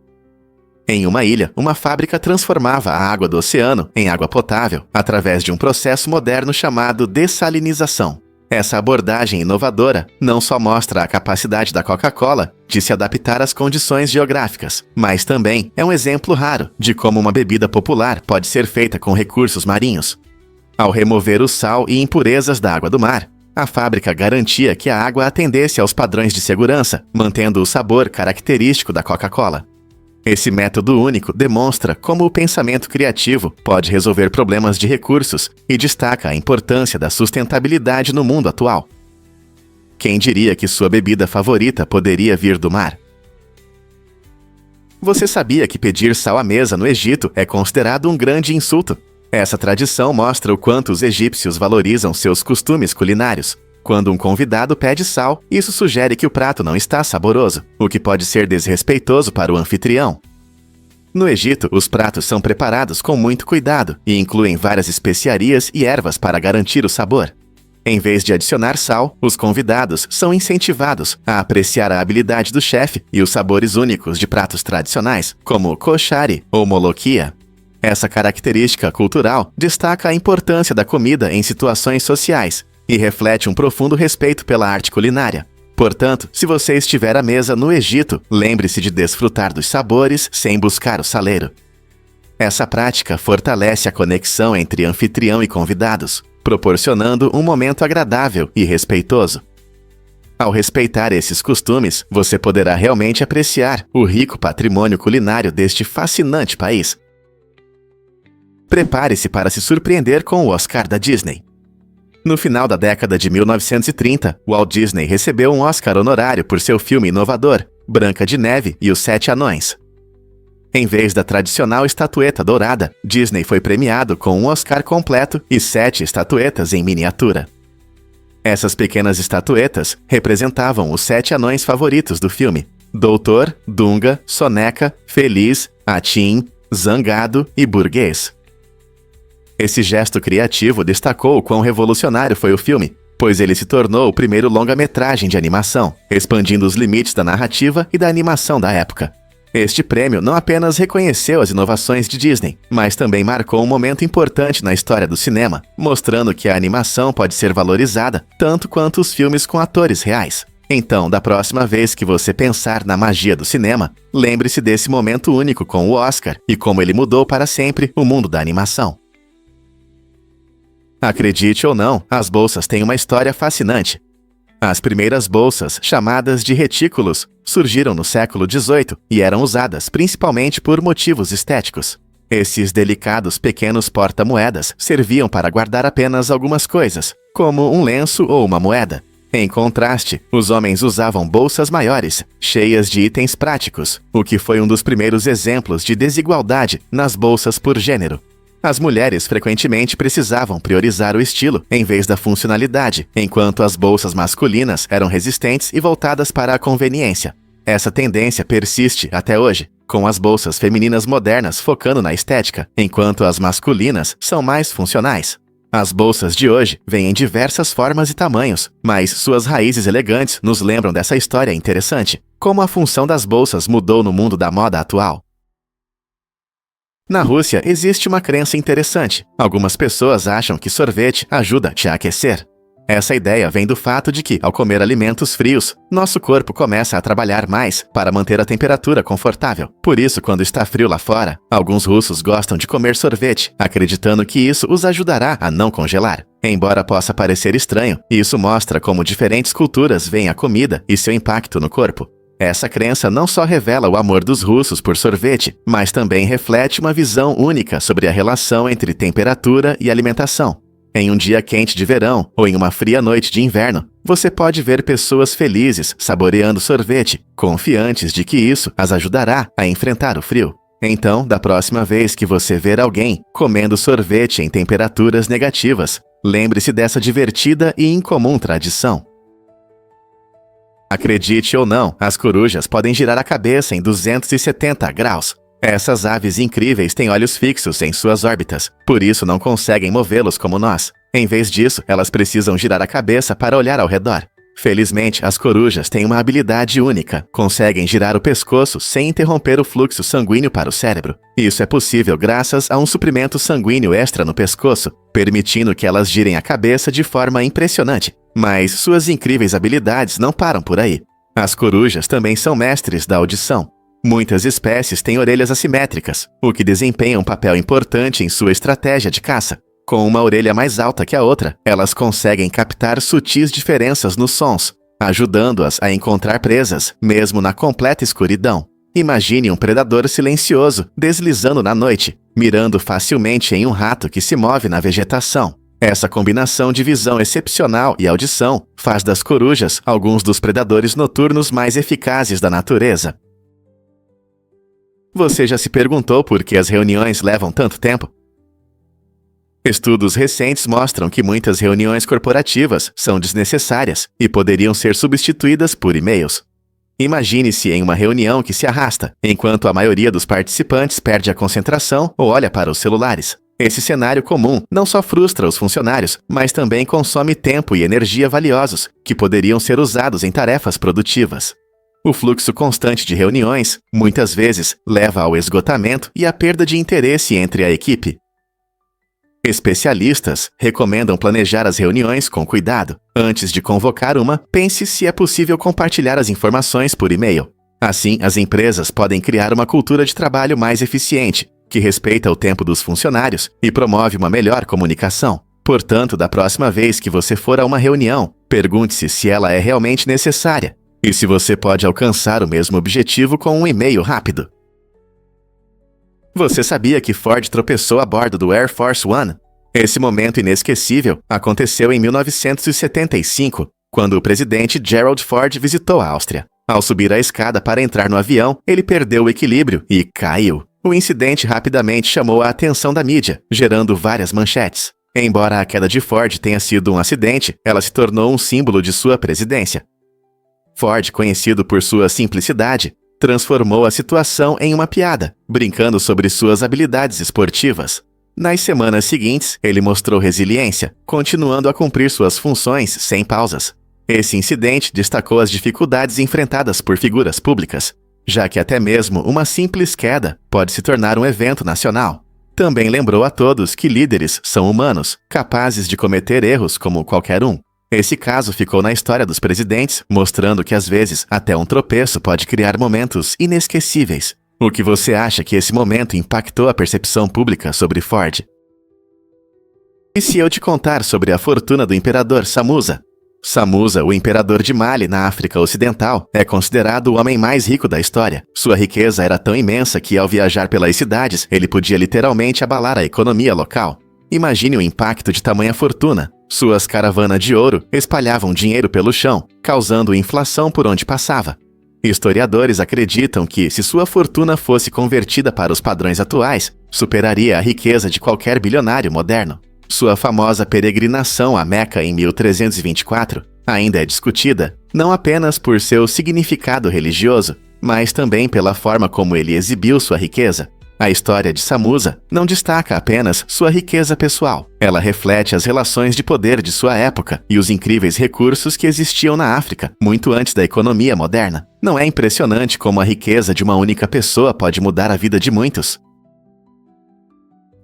Em uma ilha, uma fábrica transformava a água do oceano em água potável através de um processo moderno chamado dessalinização. Essa abordagem inovadora não só mostra a capacidade da Coca-Cola de se adaptar às condições geográficas, mas também é um exemplo raro de como uma bebida popular pode ser feita com recursos marinhos. Ao remover o sal e impurezas da água do mar, a fábrica garantia que a água atendesse aos padrões de segurança, mantendo o sabor característico da Coca-Cola. Esse método único demonstra como o pensamento criativo pode resolver problemas de recursos e destaca a importância da sustentabilidade no mundo atual. Quem diria que sua bebida favorita poderia vir do mar? Você sabia que pedir sal à mesa no Egito é considerado um grande insulto? Essa tradição mostra o quanto os egípcios valorizam seus costumes culinários. Quando um convidado pede sal, isso sugere que o prato não está saboroso, o que pode ser desrespeitoso para o anfitrião. No Egito, os pratos são preparados com muito cuidado e incluem várias especiarias e ervas para garantir o sabor. Em vez de adicionar sal, os convidados são incentivados a apreciar a habilidade do chefe e os sabores únicos de pratos tradicionais, como koshari ou molokhia. Essa característica cultural destaca a importância da comida em situações sociais e reflete um profundo respeito pela arte culinária. Portanto, se você estiver à mesa no Egito, lembre-se de desfrutar dos sabores sem buscar o saleiro. Essa prática fortalece a conexão entre anfitrião e convidados, proporcionando um momento agradável e respeitoso. Ao respeitar esses costumes, você poderá realmente apreciar o rico patrimônio culinário deste fascinante país. Prepare-se para se surpreender com o Oscar da Disney. No final da década de 1930, Walt Disney recebeu um Oscar honorário por seu filme inovador, Branca de Neve e os Sete Anões. Em vez da tradicional estatueta dourada, Disney foi premiado com um Oscar completo e 7 estatuetas em miniatura. Essas pequenas estatuetas representavam os 7 anões favoritos do filme: Doutor, Dunga, Soneca, Feliz, Atim, Zangado e Burguês. Esse gesto criativo destacou o quão revolucionário foi o filme, pois ele se tornou o primeiro longa-metragem de animação, expandindo os limites da narrativa e da animação da época. Este prêmio não apenas reconheceu as inovações de Disney, mas também marcou um momento importante na história do cinema, mostrando que a animação pode ser valorizada tanto quanto os filmes com atores reais. Então, da próxima vez que você pensar na magia do cinema, lembre-se desse momento único com o Oscar e como ele mudou para sempre o mundo da animação. Acredite ou não, as bolsas têm uma história fascinante. As primeiras bolsas, chamadas de retículos, surgiram no século XVIII e eram usadas principalmente por motivos estéticos. Esses delicados pequenos porta-moedas serviam para guardar apenas algumas coisas, como um lenço ou uma moeda. Em contraste, os homens usavam bolsas maiores, cheias de itens práticos, o que foi um dos primeiros exemplos de desigualdade nas bolsas por gênero. As mulheres frequentemente precisavam priorizar o estilo em vez da funcionalidade, enquanto as bolsas masculinas eram resistentes e voltadas para a conveniência. Essa tendência persiste até hoje, com as bolsas femininas modernas focando na estética, enquanto as masculinas são mais funcionais. As bolsas de hoje vêm em diversas formas e tamanhos, mas suas raízes elegantes nos lembram dessa história interessante, como a função das bolsas mudou no mundo da moda atual. Na Rússia, existe uma crença interessante. Algumas pessoas acham que sorvete ajuda a te aquecer. Essa ideia vem do fato de que, ao comer alimentos frios, nosso corpo começa a trabalhar mais para manter a temperatura confortável. Por isso, quando está frio lá fora, alguns russos gostam de comer sorvete, acreditando que isso os ajudará a não congelar. Embora possa parecer estranho, isso mostra como diferentes culturas veem a comida e seu impacto no corpo. Essa crença não só revela o amor dos russos por sorvete, mas também reflete uma visão única sobre a relação entre temperatura e alimentação. Em um dia quente de verão ou em uma fria noite de inverno, você pode ver pessoas felizes saboreando sorvete, confiantes de que isso as ajudará a enfrentar o frio. Então, da próxima vez que você ver alguém comendo sorvete em temperaturas negativas, lembre-se dessa divertida e incomum tradição. Acredite ou não, as corujas podem girar a cabeça em 270 graus. Essas aves incríveis têm olhos fixos em suas órbitas, por isso não conseguem movê-los como nós. Em vez disso, elas precisam girar a cabeça para olhar ao redor. Felizmente, as corujas têm uma habilidade única. Conseguem girar o pescoço sem interromper o fluxo sanguíneo para o cérebro. Isso é possível graças a um suprimento sanguíneo extra no pescoço, permitindo que elas girem a cabeça de forma impressionante. Mas suas incríveis habilidades não param por aí. As corujas também são mestres da audição. Muitas espécies têm orelhas assimétricas, o que desempenha um papel importante em sua estratégia de caça. Com uma orelha mais alta que a outra, elas conseguem captar sutis diferenças nos sons, ajudando-as a encontrar presas, mesmo na completa escuridão. Imagine um predador silencioso deslizando na noite, mirando facilmente em um rato que se move na vegetação. Essa combinação de visão excepcional e audição faz das corujas alguns dos predadores noturnos mais eficazes da natureza. Você já se perguntou por que as reuniões levam tanto tempo? Estudos recentes mostram que muitas reuniões corporativas são desnecessárias e poderiam ser substituídas por e-mails. Imagine-se em uma reunião que se arrasta, enquanto a maioria dos participantes perde a concentração ou olha para os celulares. Esse cenário comum não só frustra os funcionários, mas também consome tempo e energia valiosos, que poderiam ser usados em tarefas produtivas. O fluxo constante de reuniões, muitas vezes, leva ao esgotamento e à perda de interesse entre a equipe. Especialistas recomendam planejar as reuniões com cuidado. Antes de convocar uma, pense se é possível compartilhar as informações por e-mail. Assim, as empresas podem criar uma cultura de trabalho mais eficiente, que respeita o tempo dos funcionários e promove uma melhor comunicação. Portanto, da próxima vez que você for a uma reunião, pergunte-se se ela é realmente necessária e se você pode alcançar o mesmo objetivo com um e-mail rápido. Você sabia que Ford tropeçou a bordo do Air Force One? Esse momento inesquecível aconteceu em 1975, quando o presidente Gerald Ford visitou a Áustria. Ao subir a escada para entrar no avião, ele perdeu o equilíbrio e caiu. O incidente rapidamente chamou a atenção da mídia, gerando várias manchetes. Embora a queda de Ford tenha sido um acidente, ela se tornou um símbolo de sua presidência. Ford, conhecido por sua simplicidade, transformou a situação em uma piada, brincando sobre suas habilidades esportivas. Nas semanas seguintes, ele mostrou resiliência, continuando a cumprir suas funções sem pausas. Esse incidente destacou as dificuldades enfrentadas por figuras públicas, já que até mesmo uma simples queda pode se tornar um evento nacional. Também lembrou a todos que líderes são humanos, capazes de cometer erros como qualquer um. Esse caso ficou na história dos presidentes, mostrando que às vezes até um tropeço pode criar momentos inesquecíveis. O que você acha que esse momento impactou a percepção pública sobre Ford? E se eu te contar sobre a fortuna do imperador Samusa? Samusa, o imperador de Mali, na África Ocidental, é considerado o homem mais rico da história. Sua riqueza era tão imensa que, ao viajar pelas cidades, ele podia literalmente abalar a economia local. Imagine o impacto de tamanha fortuna. Suas caravanas de ouro espalhavam dinheiro pelo chão, causando inflação por onde passava. Historiadores acreditam que, se sua fortuna fosse convertida para os padrões atuais, superaria a riqueza de qualquer bilionário moderno. Sua famosa peregrinação a Meca em 1324 ainda é discutida, não apenas por seu significado religioso, mas também pela forma como ele exibiu sua riqueza. A história de Samusa não destaca apenas sua riqueza pessoal. Ela reflete as relações de poder de sua época e os incríveis recursos que existiam na África, muito antes da economia moderna. Não é impressionante como a riqueza de uma única pessoa pode mudar a vida de muitos?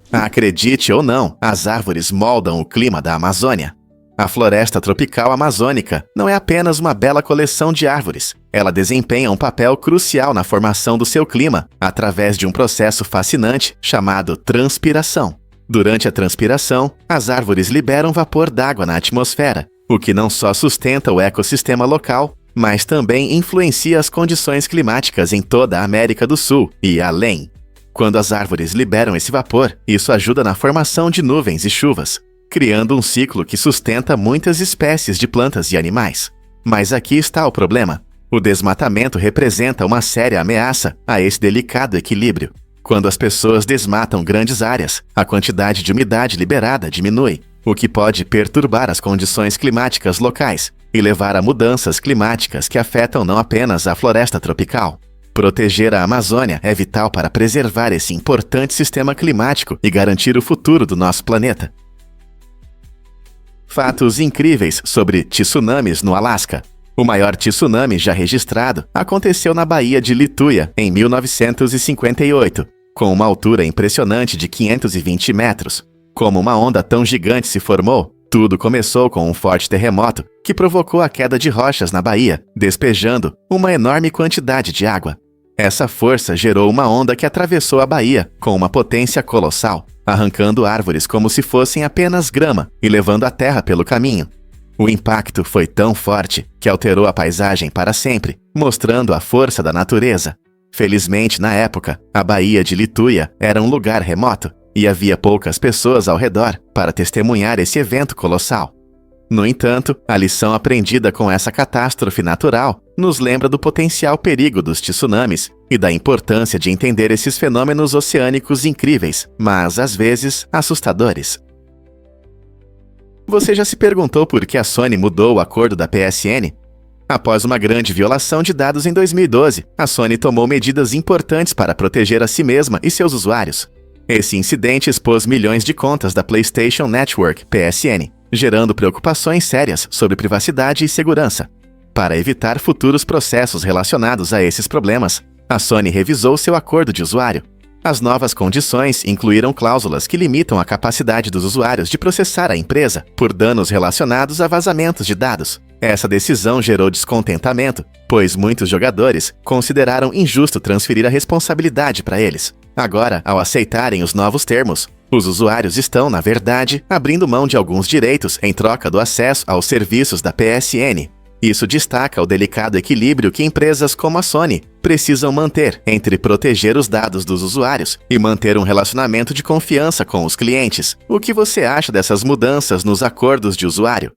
Acredite ou não, as árvores moldam o clima da Amazônia. A floresta tropical amazônica não é apenas uma bela coleção de árvores. Ela desempenha um papel crucial na formação do seu clima, através de um processo fascinante chamado transpiração. Durante a transpiração, as árvores liberam vapor d'água na atmosfera, o que não só sustenta o ecossistema local, mas também influencia as condições climáticas em toda a América do Sul e além. Quando as árvores liberam esse vapor, isso ajuda na formação de nuvens e chuvas, criando um ciclo que sustenta muitas espécies de plantas e animais. Mas aqui está o problema. O desmatamento representa uma séria ameaça a esse delicado equilíbrio. Quando as pessoas desmatam grandes áreas, a quantidade de umidade liberada diminui, o que pode perturbar as condições climáticas locais e levar a mudanças climáticas que afetam não apenas a floresta tropical. Proteger a Amazônia é vital para preservar esse importante sistema climático e garantir o futuro do nosso planeta. Fatos incríveis sobre tsunamis no Alasca. O maior tsunami já registrado aconteceu na Baía de Lituia, em 1958, com uma altura impressionante de 520 metros. Como uma onda tão gigante se formou, tudo começou com um forte terremoto que provocou a queda de rochas na baía, despejando uma enorme quantidade de água. Essa força gerou uma onda que atravessou a baía com uma potência colossal, arrancando árvores como se fossem apenas grama e levando a terra pelo caminho. O impacto foi tão forte que alterou a paisagem para sempre, mostrando a força da natureza. Felizmente, na época, a Baía de Lituia era um lugar remoto e havia poucas pessoas ao redor para testemunhar esse evento colossal. No entanto, a lição aprendida com essa catástrofe natural nos lembra do potencial perigo dos tsunamis e da importância de entender esses fenômenos oceânicos incríveis, mas às vezes assustadores. Você já se perguntou por que a Sony mudou o acordo da PSN? Após uma grande violação de dados em 2012, a Sony tomou medidas importantes para proteger a si mesma e seus usuários. Esse incidente expôs milhões de contas da PlayStation Network, PSN, gerando preocupações sérias sobre privacidade e segurança. Para evitar futuros processos relacionados a esses problemas, a Sony revisou seu acordo de usuário. As novas condições incluíram cláusulas que limitam a capacidade dos usuários de processar a empresa por danos relacionados a vazamentos de dados. Essa decisão gerou descontentamento, pois muitos jogadores consideraram injusto transferir a responsabilidade para eles. Agora, ao aceitarem os novos termos, os usuários estão, na verdade, abrindo mão de alguns direitos em troca do acesso aos serviços da PSN. Isso destaca o delicado equilíbrio que empresas como a Sony precisam manter entre proteger os dados dos usuários e manter um relacionamento de confiança com os clientes. O que você acha dessas mudanças nos acordos de usuário?